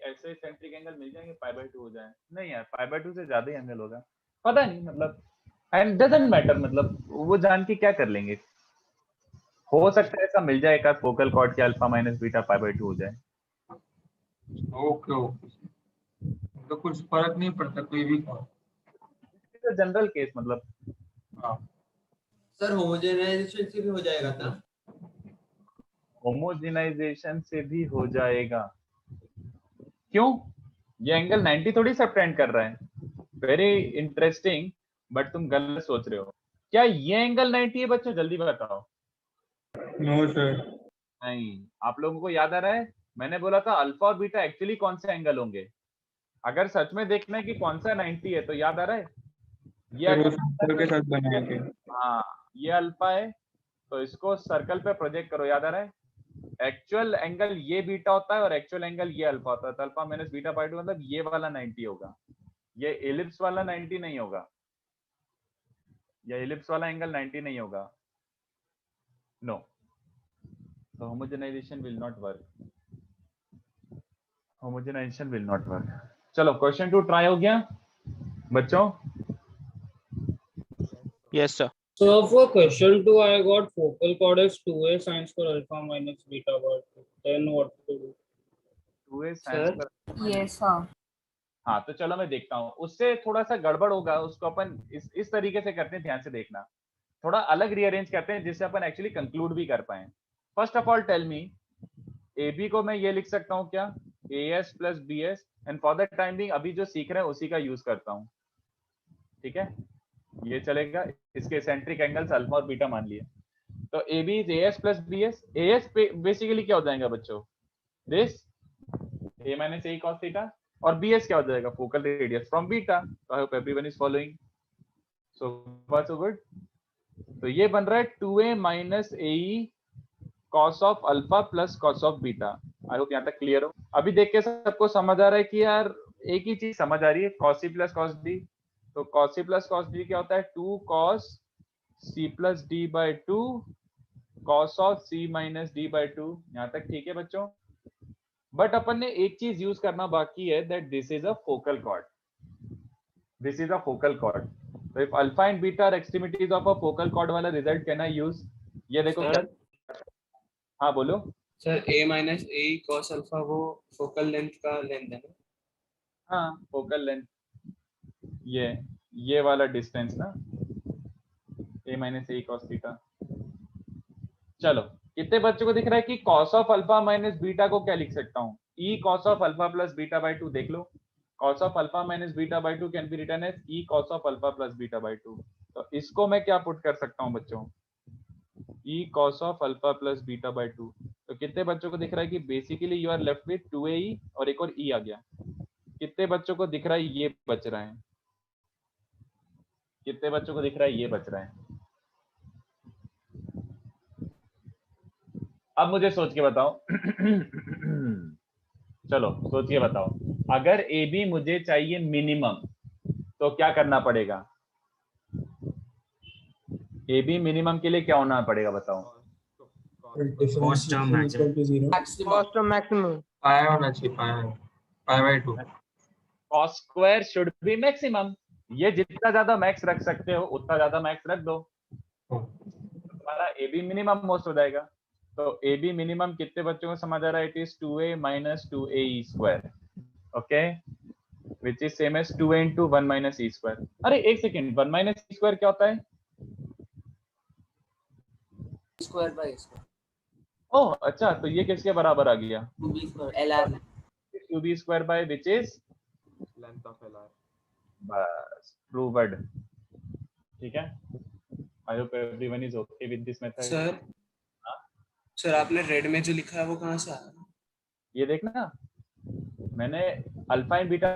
ऐसे इसेंट्रिक एंगल मिल जाएंगे पाई बाय 2 हो जाए? नहीं यार, पाई बाय 2 से ज्यादा ही एंगल होगा, पता नहीं, मतलब एंड डजंट मैटर, मतलब वो जान के क्या कर लेंगे। हो सकता है ऐसा मिल जाए एक फोकल कॉर्ड के alpha minus beta pi by 2 हो जाए। ओके ओके, तो कुछ फर्क नहीं पड़ता कोई भी कॉर्ड। जनरल केस मतलब। हाँ सर होमोजेनाइजेशन से भी हो जाएगा था। होमोजेनाइजेशन से भी हो जाएगा क्यों? ये एंगल 90 थोड़ी सब्टेंड कर रहा है। वेरी इंटरेस्टिंग, बट तुम गलत सोच रहे हो। क्या ये एंगल 90 है बच्चों? जल्दी बताओ। No sir. नहीं, आप लोगों को याद आ रहा है मैंने बोला था अल्फा और बीटा एक्चुअली कौन से एंगल होंगे? अगर सच में देखना है कि कौन सा 90 है तो याद आ रहा है ये अगर के साथ बनाएंगे। हाँ, ये अल्फा है तो इसको सर्कल पे प्रोजेक्ट करो, याद आ रहा है? एक्चुअल एंगल ये बीटा होता है और एक्चुअल एंगल ये अल्फा होता है, तो अल्फा माइनस बीटा बाय 2 मतलब ये वाला 90 होगा, ये एलिप्स वाला 90 नहीं होगा, ये एलिप्स वाला एंगल 90 नहीं होगा। No, so homogenization will not work, homogenization will not work। चलो क्वेश्चन 2 ट्राई हो गया बच्चों? Yes, sir. So for question 2, I got focal chord is 2a sin square alpha minus beta by 2. Then what to do? 2a sin Sir? square। Yes, sir. हाँ तो चलो मैं देखता हूँ, उससे थोड़ा सा गड़बड़ होगा, उसको अपन इस तरीके से करते हैं, ध्यान से देखना, थोड़ा अलग रीअरेंज करते हैं जिससे अपन एक्चुअली कंक्लूड भी कर पाए। First of all tell me, A B को मैं ये लिख सकता हूँ क्या, A S plus B S, and for the time being अभी जो सीख रहे हैं उसी का यूज करता हूँ, ठीक है, ये चलेगा। इसके एसेंट्रिक एंगल्स अल्फा और बीटा मान लिए, तो A B is A S plus B S. A S basically क्या हो जाएगा बच्चों, this a minus A cos theta, और बी एस क्या हो जाएगा, focal radius from beta. I hope everyone is following, so far so good. तो ये बन रहा है 2a minus A cos of alpha plus cos of beta. I hope यहाँ तक क्लियर हो। अभी देख के सबको समझ आ रहा है कि यार एक ही चीज समझ आ रही है, cos C plus cos D. तो cos C plus cos D क्या होता है, 2 cos C plus D by 2 cos of C minus D by 2। यहाँ तक ठीक है बच्चों? बट अपन ने एक चीज यूज करना बाकी है, that this is a focal chord, this is a focal chord. तो if alpha and beta are extremities of a focal chord वाला रिजल्ट कैन आई यूज? ये देखो क्या, हाँ बोलो sir a minus A cos alpha वो focal length का length है ना? हाँ फोकल लेंथ, ये वाला डिस्टेंस ना, a minus A cos theta. चलो कितने बच्चों को दिख रहा है कि cos of alpha minus beta को क्या लिख सकता हूँ, e cos of alpha plus beta by 2। देख लो, cos of alpha minus beta by 2 can be written as e cos of alpha plus beta by 2। तो इसको मैं क्या पुट कर सकता हूँ बच्चों, e cos of alpha plus beta by 2। तो कितने बच्चों को दिख रहा है कि basically you are left with 2ae और एक और e आ गया। कितने बच्चों को दिख रहा है ये बच रहा है, कितने बच्चों को दिख रहा है ये बच रहा है? अब मुझे सोच के बताओ चलो सोच के बताओ, अगर ए बी मुझे चाहिए मिनिमम तो क्या करना पड़ेगा? ए बी मिनिमम के लिए क्या होना पड़ेगा बताओ? कॉस्ट ऑफ मैक्सिमम पाई होना चाहिए, पाई by 2। Cos square should be maximum. ये जितना ज्यादा मैक्स रख सकते हो उतना ज्यादा मैक्स रख दो, तुम्हारा ए बी मिनिमम मोस्ट हो जाएगा। तो ए बी मिनिमम कितने बच्चों को समझ आ रहा है? It is 2a minus 2ae square, okay, which is same as 2a into 1 minus e square. अरे एक सेकेंड, 1 माइनस e स्क्वायर क्या होता है? Square by square. ओह अच्छा, तो ये किसके बराबर आ गया? 2b square lr 2b square by which is length of LR. बस प्रूव्ड। ठीक है, आई hope everyone is okay with this method. Sir sir आपने रेड में जो लिखा है वो कहाँ से आया? ये देखना, मैंने alpha and beta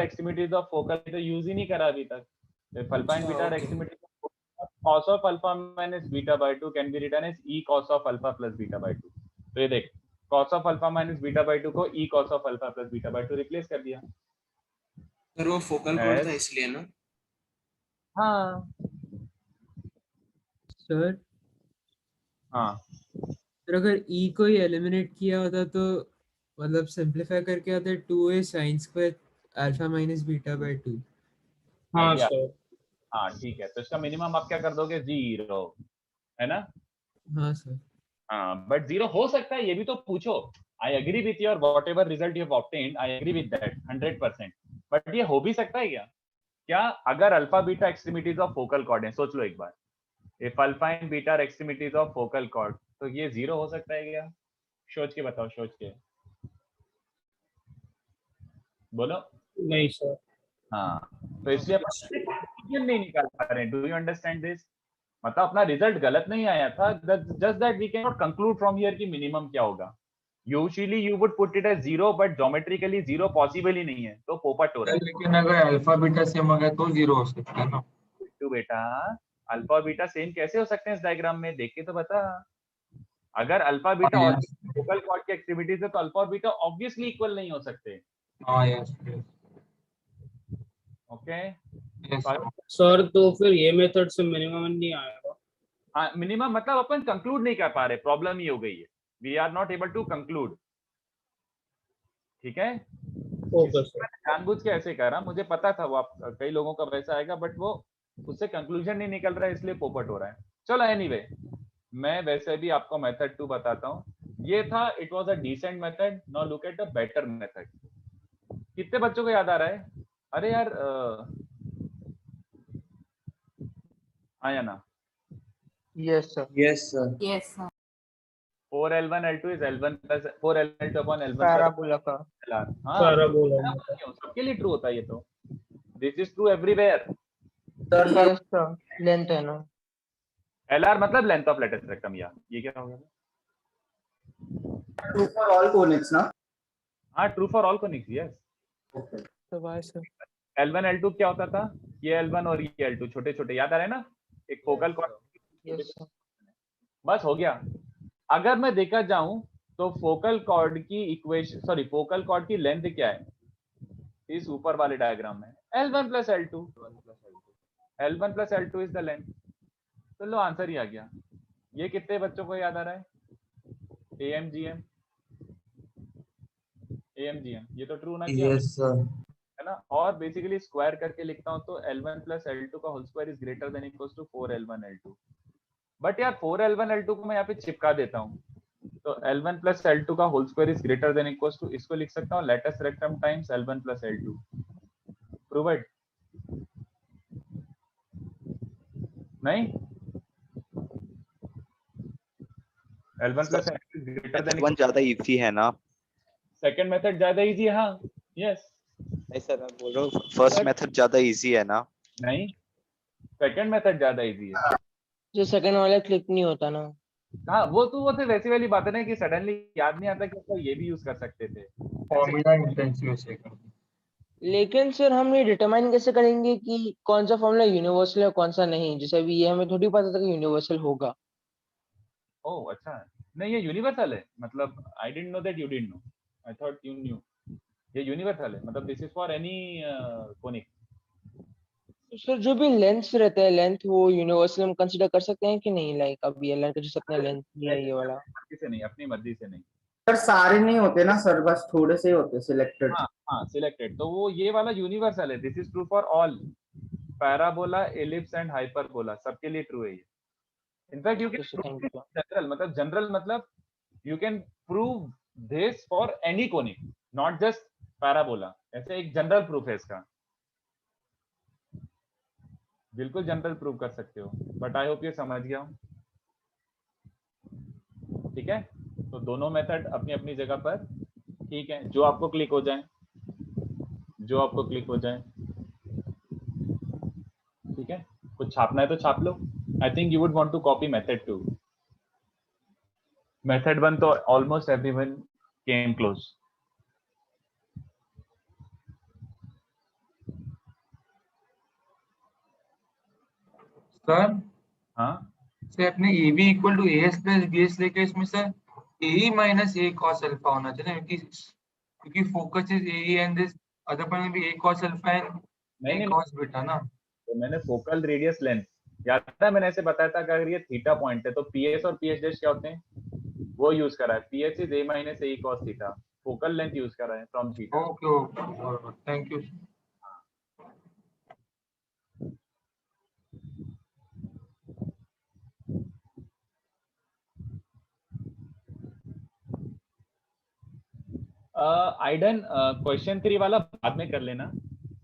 extremities of focal तो यूज ही नहीं करा अभी तक। Alpha and beta extremities cos of alpha minus beta by 2 can be written as e cos of alpha plus beta by 2। तो ये देख, cos of alpha minus beta by 2 को e cos of alpha plus beta by 2 replace कर दिया। Sir वो focal cord था इसलिए ना? हाँ सर हाँ, तो अगर e को ही एलिमिनेट किया होता तो मतलब सिंपलीफाई करके आता 2a sin square alpha minus beta by 2। हाँ सर, हाँ ठीक है, तो इसका मिनिमम आप क्या कर दोगे? 0, है ना? हाँ सर। हाँ, बट 0 हो सकता है, ये भी तो पूछो। I agree with your whatever result you have obtained, I agree with that 100%। But ये हो भी सकता है क्या अगर alpha beta extremities of focal chord है, सोच लो एक बार, if alpha and beta extremities of focal chord, तो ये 0 हो सकता है क्या? सोच के बताओ, सोच के बोलो। नहीं सर। हाँ, तो इसलिए अपन नहीं निकाल पा रहे हैं। Do you understand this? मतलब अपना रिजल्ट गलत नहीं आया था, just that we can not conclude from here कि मिनिमम क्या होगा। Usually you would put it as 0, but geometrically 0 possible ही नहीं है, तो पोपट हो रहा है। लेकिन अगर अल्फा बीटा सेम हो गया तो 0 हो सकता है ना? तो बेटा अल्फा और बीटा सेम कैसे हो सकते हैं इस डायग्राम में? देख के तो बता। अगर अल्फा बीटा और फोकल कॉर्ड की एक्टिविटीज है तो अल्फा और बीटा ऑब्वियसली इक्वल नहीं हो सकते। हाँ यस ओके सर, तो फिर ये मेथड से मिनिमम नहीं आएगा? हाँ, मिनिमम मतलब अपन कंक्लूड नहीं कर पा रहे, प्रॉब्लम ही हो गई है। We are not able to conclude. ठीक है, ओके सर। जानबूझ के ऐसे कर रहा, मुझे पता था वो आप कई लोगों का वैसा आएगा, बट वो उससे कंक्लूजन नहीं निकल रहा है, इसलिए पोपट हो रहा है। चलो एनीवे, मैं वैसे भी आपको मेथड 2 बताता हूँ। ये था, it was a decent method. Now look at the better method. कितने बच्चों को याद आ रहा है? अरे यार आया ना? Yes sir. Yes sir. Yes sir. 4L1 L2 is L1 plus 4L2 upon L1 parabola का। LR। हाँ, पैराबोला सबके लिए ट्रू होता है ये तो। This is true everywhere. Yes sir, length है ना? LR मतलब लेंथ ऑफ लेटेस्ट रेक्टम। या ये क्या हो गया? ट्रू फॉर ऑल कोनिक्स ना? हाँ, true for all conics, yes. तो बाय सर। L1 L2 क्या होता था? ये L1 और ये L2 छोटे छोटे, याद आ रहे हैं ना? एक फोकल कॉर्ड। Yes sir. बस हो गया। अगर मैं देखा जाऊं तो फोकल कॉर्ड की इक्वेशन, सॉरी फोकल कॉर्ड की लेंथ क्या है इस ऊपर वाले डायग्राम में? L1 plus L2। L1 plus L2 is the length. तो लो आंसर ही आ गया। ये कितने बच्चों को याद आ रहा है? AMGM ये तो ट्रू ना किया? Yes sir. है ना? और बेसिकली स्क्वायर करके लिखता हूं तो L1 plus L2 का whole square is greater than equals to 4L1 L2। But यार 4L1 L2 को मैं यहाँ पे चिपका देता हूँ, तो L1 plus L2 का whole square is greater than equals to, इसको लिख सकता हूँ latus rectum times L1 plus L2। प्रूव्ड? नहीं, L1 plus L2 is greater than one ज्यादा इजी है ना? सेकंड मेथड ज्यादा इजी है। हाँ यस। नहीं सर, मैं बोल रहा हूँ फर्स्ट मेथड ज्यादा इजी है ना? नहीं, सेकंड मेथड ज्यादा इजी है। जो सेकंड वाला क्लिक नहीं होता ना? हाँ, वो तो वैसी वाली बात है ना कि सडनली याद नहीं आता कि तो ये भी यूज कर सकते थे। फॉर्मूला इंटेंसिव से। लेकिन सर हम ये डिटरमाइन कैसे करेंगे कि कौन सा फॉर्मूला यूनिवर्सल है और कौन सा नहीं? जैसे अभी ये हमें थोड़ी पता था कि यूनिवर्सल होगा। ओह अच्छा, नहीं ये यूनिवर्सल है। मतलब I didn't know that you didn't know, I thought you new. ये यूनिवर्सल है, मतलब this is for any conic. Sir जो भी लेंथ रहता है, लेंथ वो यूनिवर्सल हम कंसीडर कर सकते हैं कि नहीं? लाइक अभी एल का जैसे अपना लेंथ है ये वाला। मर्जी से नहीं, अपनी मर्जी से नहीं। सर सारे नहीं होते ना सर, बस थोड़े से होते सिलेक्टेड। हाँ सिलेक्टेड, तो वो ये वाला यूनिवर्सल है। This is true for all parabola, ellipse and hyperbola, सबके लिए ट्रू है ये। इनफैक्ट यू कैन जनरल मतलब you can prove this for any conic, not just parabola. ऐसे एक जनरल प्रूफ है इसका, बिल्कुल जनरल प्रूव कर सकते हो। बट आई होप ये समझ गया हूं। ठीक है, तो दोनों मेथड अपनी अपनी जगह पर ठीक है, जो आपको क्लिक हो जाए, जो आपको क्लिक हो जाए। ठीक है, कुछ छापना है तो छाप लो. I think you would want to copy method 2. Method 1 तो almost everyone came close. Sir हाँ सर अपने A B equal to S plus B S लेके इसमें sir A minus A cos alpha होना चाहिए, क्योंकि focus is A and this other point भी A cos alpha and नहीं ए नहीं, कॉस बीटा ना. तो मैंने फोकल रेडियस लेंथ याद है, मैंने ऐसे बताया था कि अगर ये थीटा पॉइंट है तो पीएस और पीएच डैश क्या होते हैं, वो यूज करा है. PH is a minus A cos theta. Focal length use करा है from theta. Okay okay thank you. आइडन question 3 वाला बाद में कर लेना.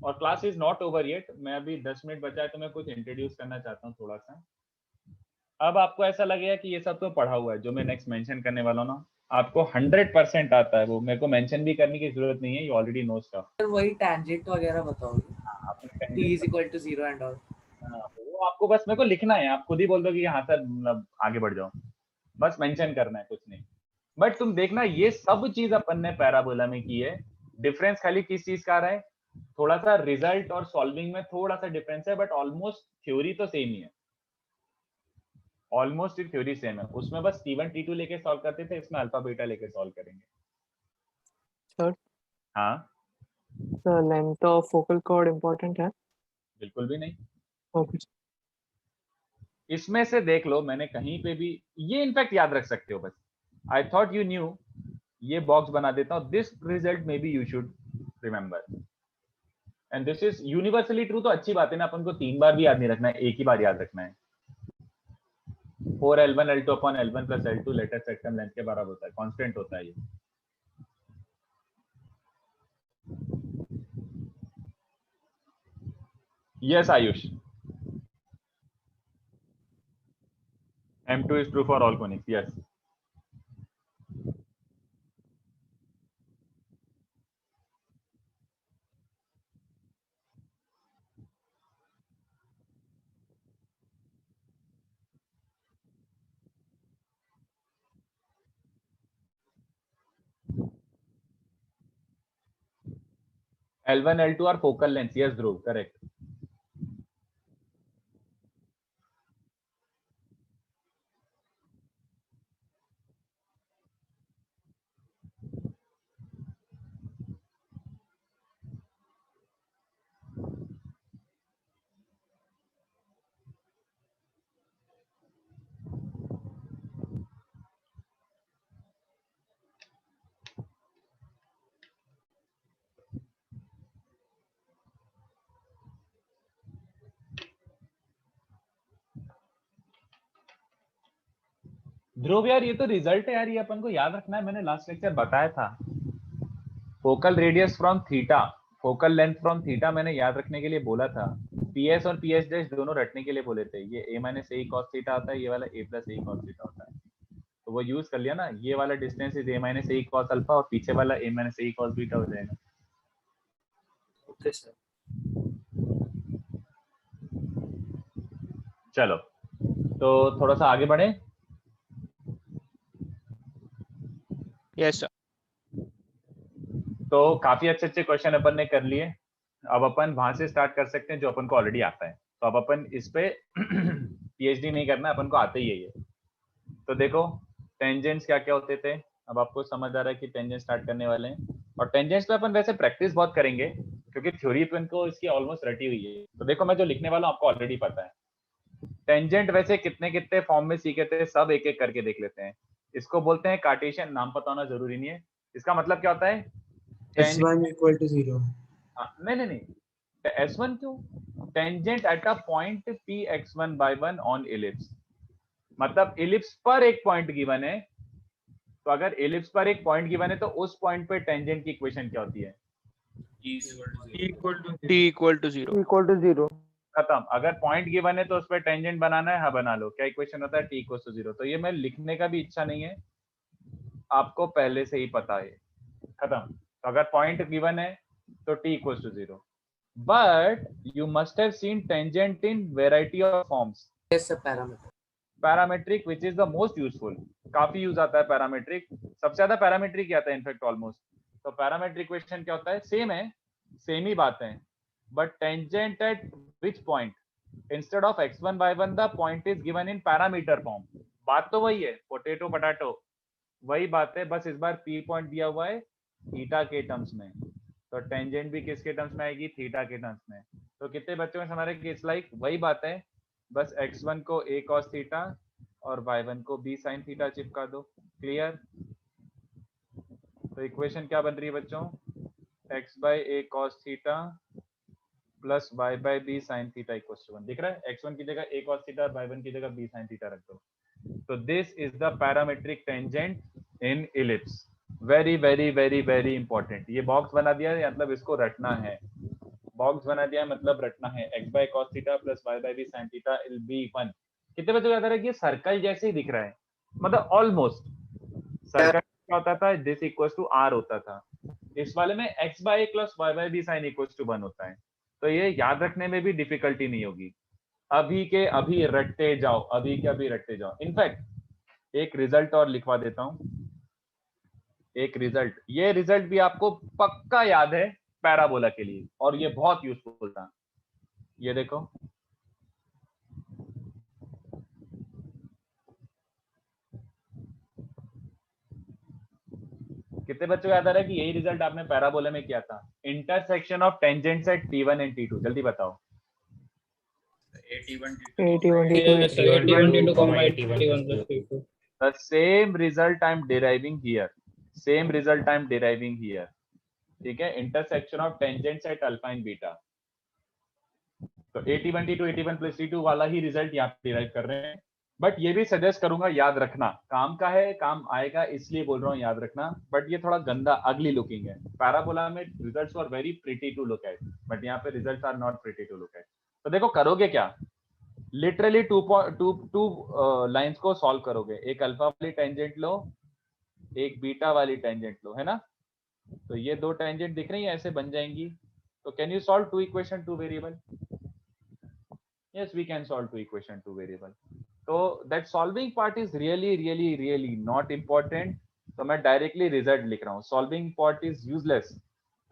और class is not over yet. मैं अभी 10 मिनट बचा है तो मैं कुछ इंट्रोड्यूस करना चाहता हूँ थोड़ा सा. अब आपको ऐसा लगेगा कि ये सब तो पढ़ा हुआ है, जो मैं नेक्स्ट मेंशन करने वाला हूँ ना, आपको 100% आता है. वो मेरे को मेंशन भी करने की जरूरत नहीं है, you already know stuff. Sir वही टेंजेंट वगैरह बताओगे, t is equal to 0 and all. वो आपको बस मेरे को लिखना है. आप खुद ही बोल दो कि हाँ सर मतलब आगे बढ़ जाओ, बस मेंशन करना है, कुछ नहीं. बट तुम देखना ये सब चीज अपन ने पैराबोला में की है. डिफरेंस खाली किस चीज का आ रहा है, थोड़ा सा रिजल्ट और सॉल्विंग में थोड़ा सा डिफरेंस है, बट ऑलमोस्ट थ्योरी तो सेम ही है. ऑलमोस्ट थ्योरी सेम है. उसमें बस T1 T2 लेके सॉल्व करते थे, इसमें अल्फा बीटा लेके सॉल्व करेंगे. सर हाँ sir length of focal cord important है? बिल्कुल भी नहीं. ओके. इसमें से देख लो, मैंने कहीं पे भी ये इनफैक्ट याद रख सकते हो. बस आई थॉट यू न्यू. ये बॉक्स बना देता हूँ. This result may be you should remember, and this is universally true. तो अच्छी बात है ना, अपन को 3 बार भी याद नहीं रखना है, एक ही बार याद रखना है. 4L1 L2 upon L1 plus L2 latest section length के बराबर होता है, कांस्टेंट होता है ये. Yes Ayush, M2 is true for all conics. Yes. L1 L2 are focal lengths. Yes Dhruv, correct. ध्रुव यार ये तो रिजल्ट है यार, ये अपन को याद रखना है. मैंने लास्ट लेक्चर बताया था. Focal radius from theta, focal length from theta मैंने याद रखने के लिए बोला था. पीएस और पीएच डैश दोनों रटने के लिए बोले थे. ये a minus A cos theta होता है, ये वाला a plus A cos theta होता है. तो वो यूज कर लिया ना. ये वाला distance is a minus A cos alpha और पीछे वाला a minus A cos beta हो जाएगा. Okay sir. चलो तो थोड़ा सा आगे बढ़े. Yes sir. तो काफी अच्छे अच्छे क्वेश्चन अपन ने कर लिए. अब अपन वहां से स्टार्ट कर सकते हैं जो अपन को ऑलरेडी आता है. तो अब अपन इस पे पीएचडी नहीं करना, अपन को आते ही है ये. तो देखो टेंजेंट्स क्या क्या होते थे. अब आपको समझ आ रहा है कि टेंजेंट स्टार्ट करने वाले हैं. और टेंजेंट्स पे अपन वैसे प्रैक्टिस बहुत करेंगे क्योंकि थ्योरी अपन को इसकी ऑलमोस्ट रटी हुई है. तो देखो मैं जो लिखने वाला हूँ आपको ऑलरेडी पता है. टेंजेंट वैसे कितने कितने फॉर्म में सीखे थे, सब एक एक करके देख लेते हैं. इसको बोलते हैं कार्टेशियन. नाम पता होना जरूरी नहीं है. इसका मतलब क्या होता है, S1 equal to 0. नहीं S1 क्यों, tangent at a point Px1 by 1 on ellipse. मतलब इलिप्स पर एक पॉइंट गिवन है. तो अगर इलिप्स पर एक पॉइंट गिवन है तो उस पॉइंट पे टेंजेंट की इक्वेशन क्या होती है, T equal to 0. खत्म. अगर पॉइंट गिवन है तो उस पर टेंजेंट बनाना है, हाँ बना लो. क्या इक्वेशन होता है, t इक्वल टू 0. तो ये मैं लिखने का भी इच्छा नहीं है, आपको पहले से ही पता है. खत्म. तो अगर पॉइंट गिवन है तो t equal to 0. but you must have seen tangent in variety of forms. Yes sir, parametric which is the most useful. काफी यूज आता है पैरामेट्रिक, सबसे ज्यादा पैरामेट्रिक ही आता है इनफैक्ट ऑलमोस्ट. तो पैरामेट्रिक इक्वेशन क्या होता है? सेम है, सेम ही बात है, but tangent at which point, instead of x1 y1 the point is given in parameter form. बात तो वही है, पोटैटो पटाटो वही बात है, बस इस बार p पॉइंट दिया हुआ है थीटा के टर्म्स में, तो टेंजेंट भी किसके टर्म्स में आएगी? थीटा के टर्म्स में. तो कितने बच्चों में हमारे केस लाइक वही बात है, बस x1 को a cos थीटा और y1 को b sin थीटा चिपका दो. क्लियर? तो इक्वेशन क्या बन रही है बच्चों? x by a cos theta plus y by b sin theta equals to 1. दिख रहा है? x1 की जगह a cos थीटा और y1 की जगह b sin थीटा रख दो. तो this is the parametric tangent in ellipse. Very very very very important. ये बॉक्स बना दिया है, मतलब इसको रटना है. बॉक्स बना दिया मतलब रटना है. x by cos theta plus y by b sin theta will be 1. कितने बच्चों को याद आ रहा है कि ये सर्कल जैसे ही दिख रहा है, मतलब ऑलमोस्ट सर्कल क्या होता था? दिस इक्वल्स टू r होता था. इस वाले में x by a plus y by b sin equals to 1 होता है. तो ये याद रखने में भी डिफिकल्टी नहीं होगी. अभी के अभी रटते जाओ, अभी के अभी रटते जाओ. इनफैक्ट एक रिजल्ट और लिखवा देता हूं, एक रिजल्ट. ये रिजल्ट भी आपको पक्का याद है पैराबोला के लिए, और ये बहुत यूजफुल था. ये देखो, कितने बच्चों को याद आ रहा है कि यही रिजल्ट आपने पैराबोला में किया था? Intersection of tangents at T1 and T2. जल्दी बताओ. 81 T2. The same result I am deriving here. Same result I am deriving here. ठीक है? Intersection of tangents at alpha and beta. तो 81 T2 81 प्लस T2 वाला ही result यहाँ पे derive कर रहे हैं. बट ये भी सजेस्ट करूंगा, याद रखना, काम का है, काम आएगा, इसलिए बोल रहा हूँ याद रखना. बट ये थोड़ा गंदा अगली लुकिंग है. पैराबोला में results are very pretty to look at, but यहाँ पे results are not pretty to look at. तो देखो करोगे क्या, लिटरली टू लाइंस को सॉल्व करोगे. एक अल्फा वाली टेंजेंट लो, एक बीटा वाली टेंजेंट लो, है ना? तो ये दो टेंजेंट दिख रही है, ऐसे बन जाएंगी. तो can you solve two equation two variable? yes we can solve two equation two variable. so that solving part is really not important. तो मैं डायरेक्टली रिजल्ट लिख रहा हूँ. Solving part is useless.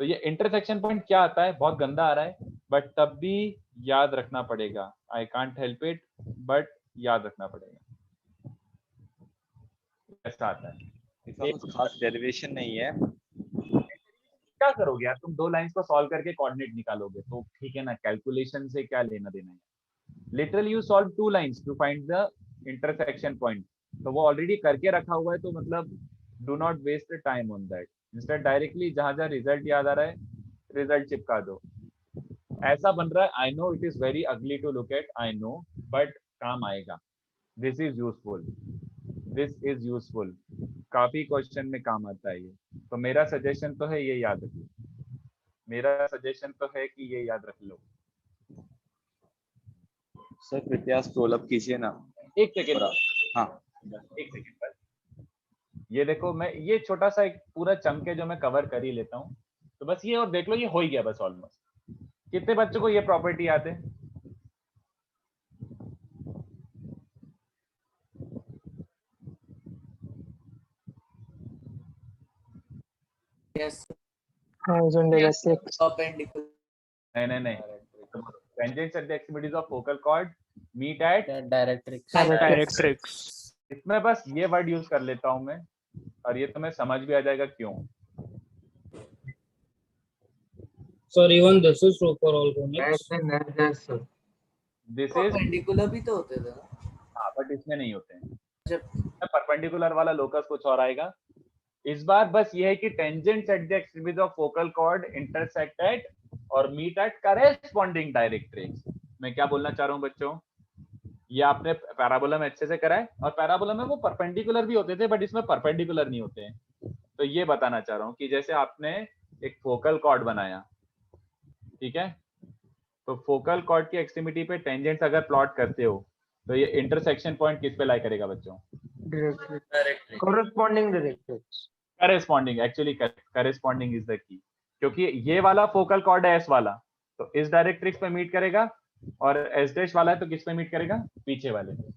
तो ये इंटरसेक्शन पॉइंट क्या आता है? बहुत गंदा आ रहा है, बट तब भी याद रखना पड़ेगा. I can't help it, but याद रखना पड़ेगा. ऐसा आता है. इसका कुछ खास डेरिवेशन नहीं है. क्या करोगे यार, तुम दो लाइंस को सॉल्व करके कोऑर्डिनेट निकालोगे तो ठीक है ना, कैलकुलेशन से क्या लेना देना है. Literally you solve two lines to find the intersection point. तो वो ऑलरेडी करके रखा हुआ है, तो मतलब do not waste time on that. Instead directly जहां जहां रिजल्ट याद आ रहा है, रिजल्ट चिपका दो. ऐसा बन रहा है. I know it is very ugly to look at, I know, but काम आएगा. This is useful, this is useful. काफी क्वेश्चन में काम आता है ये. तो मेरा सजेशन तो है ये याद रखिए. मेरा सजेशन तो है कि ये याद रख लो. सर कृपया स्क्रॉल अप कीजिए ना. एक सेकेंड. हाँ एक सेकेंड पर. ये देखो, मैं ये छोटा सा एक पूरा चंक है जो मैं कवर कर ही लेता हूँ. तो बस ये और देख लो, ये हो ही गया बस ऑलमोस्ट. कितने बच्चों को ये प्रॉपर्टी याद है? yes नहीं. Tangents at the extremities of focal chord meet at Directrix. इसमें बस ये वर्ड यूज कर लेता हूं मैं, और ये तुम्हें समझ भी आ जाएगा क्यों. Sir, even this is true for all conics. Yes, sir. This is perpendicular भी तो होते थे ना. हाँ, बट इसमें नहीं होते हैं. जब परपेंडिकुलर वाला लोकस कुछ और आएगा. इस बार बस ये है कि tangents at the extremities of focal cord intersect at और मीट एट करेस्पॉन्डिंग डायरेक्ट्रिक्स. मैं क्या बोलना चाह रहा हूँ बच्चों, ये आपने पैराबोला में अच्छे से करा है, और पैराबोला में वो परपेंडिकुलर भी होते थे, बट इसमें परपेंडिकुलर नहीं होते हैं. तो ये बताना चाह रहा हूँ कि जैसे आपने एक फोकल कॉर्ड बनाया, ठीक है, तो फोकल कॉर्ड की एक्सट्रीमिटी पे टेंजेंट्स अगर प्लॉट करते हो, तो ये इंटरसेक्शन पॉइंट किस पे लाई करेगा बच्चों? corresponding directrix. Corresponding. Actually corresponding is the key, क्योंकि ये वाला फोकल कॉर्ड है एस वाला, तो इस डायरेक्ट्रिक्स पे मीट करेगा, और एस डैश वाला है तो किस पे मीट करेगा, पीछे वाले पे।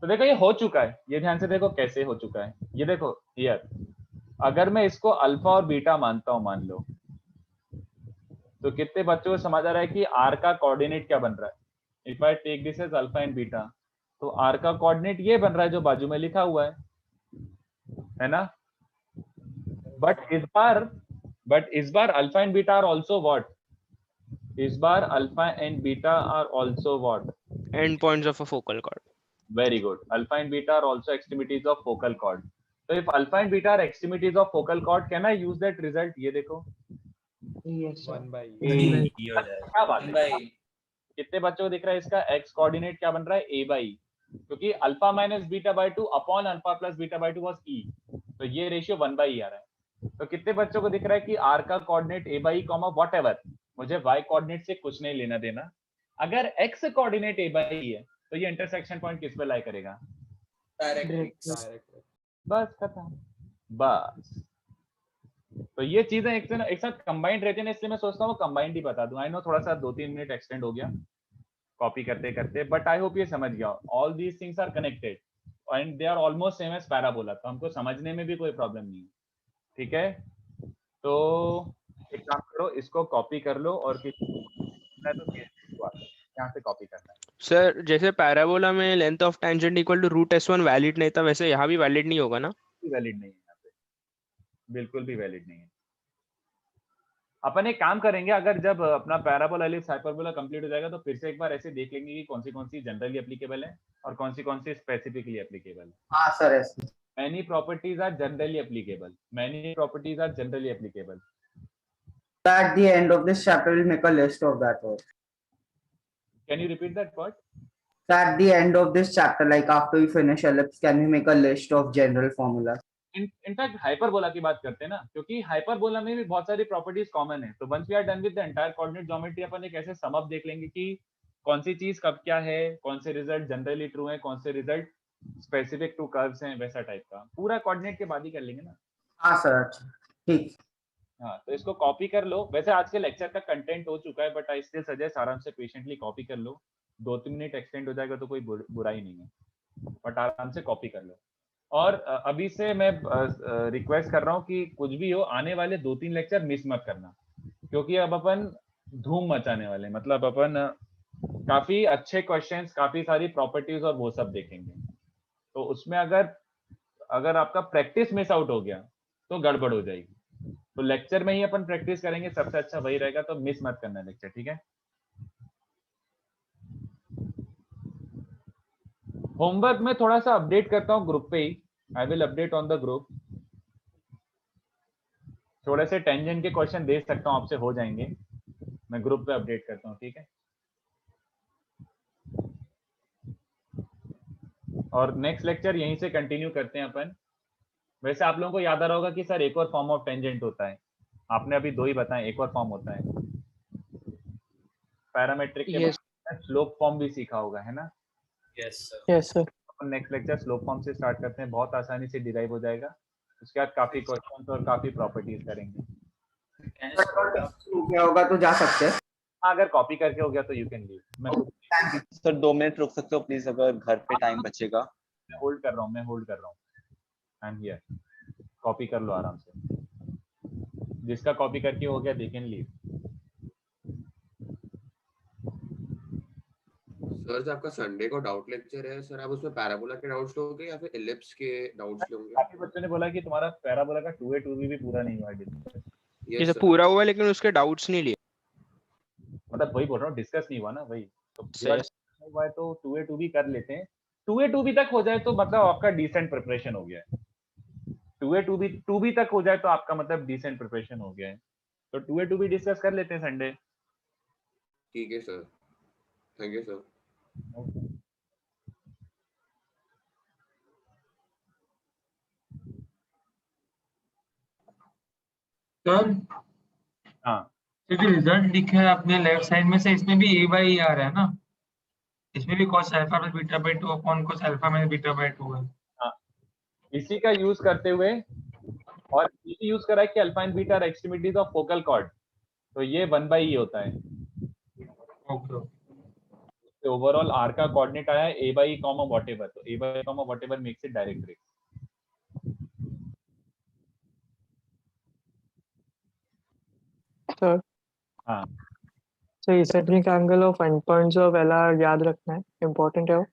तो देखो ये हो चुका है, ये ध्यान से देखो कैसे हो चुका है। ये देखो हियर, अगर मैं इसको अल्फा और बीटा मानता हूं, मान लो, तो कितने बच्चों को समझ आ रहा है कि आर का कोऑर्डिनेट क्या बन रहा है। If I take this as alpha and beta, तो आर का कोऑर्डिनेट ये बन रहा है जो बाजू में लिखा हुआ है ना। बट इस बार alpha and beta are also what, इस बार alpha and beta are also what, and points of a focal chord. Very good, alpha and beta are also extremities of focal chord. तो if alpha and beta are extremities of focal chord, can I use that result? ये देखो yes sir. 1/e क्या बात है, कितने बच्चों को दिख रहा है इसका एक्स कोऑर्डिनेट क्या बन रहा है, a by e, क्योंकि alpha minus beta by 2 upon alpha plus beta by 2 was e, तो ये रेशियो 1/e आ रहा है। तो कितने बच्चों को दिख रहा है कि r का coordinate a by e comma whatever, मुझे y कोऑर्डिनेट से कुछ नहीं लेना देना, अगर x coordinate a by e है तो ये इंटरसेक्शन पॉइंट किस पे लाई करेगा, बस खत्म, बस। तो ये चीजें एक साथ कंबाइंड रहती है, इसलिए मैं सोचता हूँ कंबाइंड ही बता दूं। आई नो थोड़ा सा 2-3 मिनट एक्सटेंड हो गया कॉपी करते करते, बट आई होप ये समझ गया। All these things are connected and they are almost same as parabola, तो हमको समझने में भी कोई प्रॉब्लम नहीं है, ठीक है। तो एक काम करो, इसको कॉपी कर लो, और यहाँ से कॉपी करना है। सर जैसे पैराबोला में length of tangent equal to root s1 valid नहीं था, वैसे यहाँ भी वैलिड नहीं होगा ना? वैलिड नहीं है यहाँ पे, बिल्कुल भी वैलिड नहीं है। अपन एक काम करेंगे, अगर जब अपना पैराबोला एलिप्स हाइपरबोला कंप्लीट हो जाएगा तो फिर से एक बार ऐसे देख लेंगे कि कौन सी जनरली एप्लीकेबल है और कौन सी स्पेसिफिकली एप्लीकेबल है। हाँ सर, ऐसे Many properties are generally applicable. Many properties are generally applicable. At the end of this chapter, we'll make a list of that word. Can you repeat that part? At the end of this chapter, like after we finish ellipse, can we make a list of general formulas? In fact, hyperbola की बात करते हैं ना, क्योंकि hyperbola में भी बहुत सारी प्रॉपर्टीज कॉमन है। तो once we are done with the entire coordinate geometry, अपन एक ऐसे सम अप देख लेंगे कि कौन सी चीज कब क्या है, कौन से रिजल्ट जनरली ट्रू है, कौन से रिजल्ट स्पेसिफिक टू कर्व्स हैं, वैसा टाइप का पूरा कोऑर्डिनेट के बाद ही कर लेंगे ना। हाँ सर, ठीक। हाँ, तो इसको कॉपी कर लो। वैसे आज के लेक्चर का कंटेंट हो चुका है, बट आई स्टिल सजेस्ट आराम से पेशेंटली कॉपी कर लो। 2-3 मिनट एक्सटेंड हो जाएगा तो कोई बुराई नहीं है, बट आराम से कॉपी कर लो। और अभी से मैं रिक्वेस्ट कर रहा हूँ कि कुछ भी हो, आने वाले 2-3 लेक्चर मिस मत करना, क्योंकि अब अपन धूम मचाने वाले, मतलब अपन काफी अच्छे क्वेश्चंस, काफी सारी प्रॉपर्टीज और वो सब देखेंगे। तो उसमें अगर आपका प्रैक्टिस मिस आउट हो गया तो गड़बड़ हो जाएगी। तो लेक्चर में ही अपन प्रैक्टिस करेंगे, सबसे अच्छा वही रहेगा। तो मिस मत करना लेक्चर, ठीक है। होमवर्क में थोड़ा सा अपडेट करता हूँ ग्रुप पे ही, I will update on the group. थोड़े से टेंजेंट के क्वेश्चन दे सकता हूँ आपसे, हो जाएंगे, मैं ग्रुप पे अपडेट करता हूँ, ठीक है। और नेक्स्ट लेक्चर यहीं से कंटिन्यू करते हैं अपन। वैसे आप लोगों को याद आ रहा होगा कि सर एक और फॉर्म ऑफ टेंजेंट होता है, आपने अभी 2 ही बताए, एक और फॉर्म होता है पैरामेट्रिक के बाद स्लोप फॉर्म भी सीखा होगा, है ना? Yes sir. अपन नेक्स्ट लेक्चर स्लोप फॉर्म से स्टार्ट करते हैं, बहुत आसानी से डिराइव हो जाएगा। उसके बाद काफी क्वेश्चंस और काफी प्रॉपर्टीज करेंगे। क्या होगा तो जा सकते हैं, अगर कॉपी करके हो गया तो you can leave. Sir 2 minute रुक सकते हो प्लीज, अगर घर पे टाइम बचेगा। मैं होल्ड कर रहा हूँ, आई एम हियर। कॉपी कर लो आराम से, जिसका कॉपी करके हो गया दे कैन लीव। सर जो आपका संडे को डाउट लेक्चर है सर, आप उसमें पैराबोला के डाउट्स लोगे या फिर एलिप्स के डाउट्स लोगे? काफी बच्चों ने बोला कि तुम्हारा पैराबोला का 2a 2b भी पूरा नहीं हुआ है। ये पूरा हुआ लेकिन उसके डाउट्स नहीं लिए, मतलब वही बोल रहा हूँ, डिस्कस नहीं हुआ ना, वही तो पूरा हुआ है तो 2a 2b कर लेते हैं। 2a 2b तक हो जाए तो मतलब आपका डिसेंट प्रिपरेशन हो गया है। 2a 2b तक हो जाए तो आपका मतलब डिसेंट प्रिपरेशन हो गया है। तो 2a 2b डिस्कस कर लेते हैं संडे। ठीक है sir, thank you sir. Sir हाँ, जो रिजल्ट लिखा है अपने लेफ्ट साइड में से, इसमें भी a by e आ रहा है ना? इसमें भी cos alpha plus beta by 2 upon cos alpha minus beta by 2 है। हाँ, इसी का यूज करते हुए, और ये यूज करा है कि alpha and beta are extremities of focal chord, तो ये 1/e होता है। ओके ओवरऑल आर का कोऑर्डिनेट आया a by e comma whatever, तो a by e comma whatever makes it directrix. Sir हाँ sir eccentric angle of endpoints of LR याद रखना है, इंपॉर्टेंट है वो.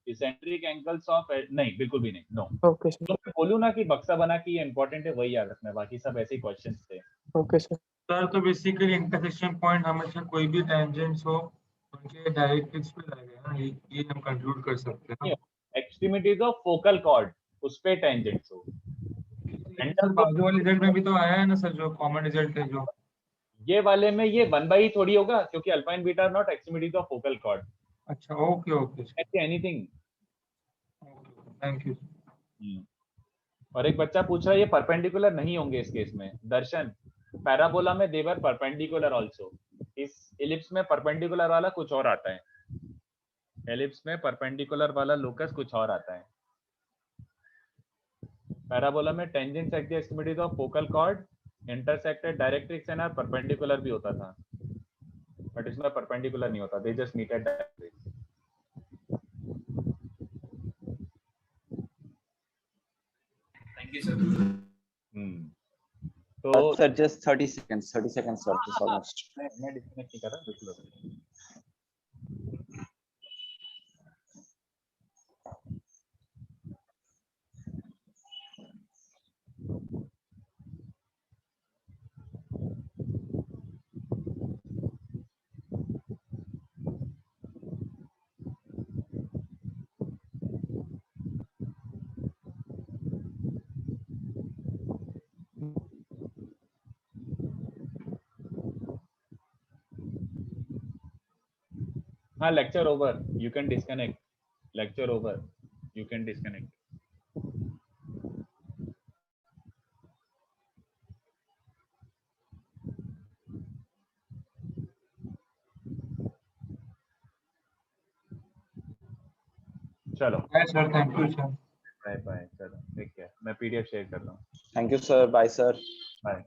इसेंट्रिक एंगल्स ऑफ नहीं, बिल्कुल भी नहीं, नो. Okay sir. तो मैं बोलूं ना कि बक्सा बना कि ये इंपॉर्टेंट है, वही याद रखना है, बाकी सब ऐसे ही क्वेश्चंस थे. Okay sir. सर तो बेसिकली इंटरसेक्शन पॉइंट हमेशा कोई भी टेंजेंट्स हो उनके डायरेक्ट्रिक्स पे लगेगा ना, ये हम कंक्लूड कर सकते हैं. एक्सट्रीमिटीज ऑफ फोकल कॉर्ड उस पे टेंजेंट्स हो. सर बाजू वाले रिजल्ट में भी तो आया है ना सर, जो कॉमन रिजल्ट है जो ये वाले में ये 1/e थोड़ी होगा, क्योंकि alpha and beta are not extremities of focal chord. अच्छा okay okay anything. Thank you. और एक बच्चा पूछ रहा है ये परपेंडिकुलर नहीं होंगे इस केस में. दर्शन, पैराबोला में देवर परपेंडिकुलर आल्सो. इस एलिप्स में परपेंडिकुलर वाला कुछ और आता है. एलिप्स में परपेंडिकुलर वाला लोकस कुछ और आता है. पैराबोला में tangents at the extremities of focal chord intersected directrix and are perpendicular भी होता था, बट इसमें परपेंडिकुलर नहीं होता. They just meet at directrix. Thank you sir. तो sir just 30 seconds sir, just almost. मैं डिस्कनेक्ट नहीं कर रहा, देख लो. हाँ, lecture over, you can disconnect. Lecture over, you can disconnect. चलो bye sir. Thank you sir. Bye bye. चलो ठीक है, मैं पीडीएफ शेयर कर रहा हूँ. Thank you sir, bye sir. Bye.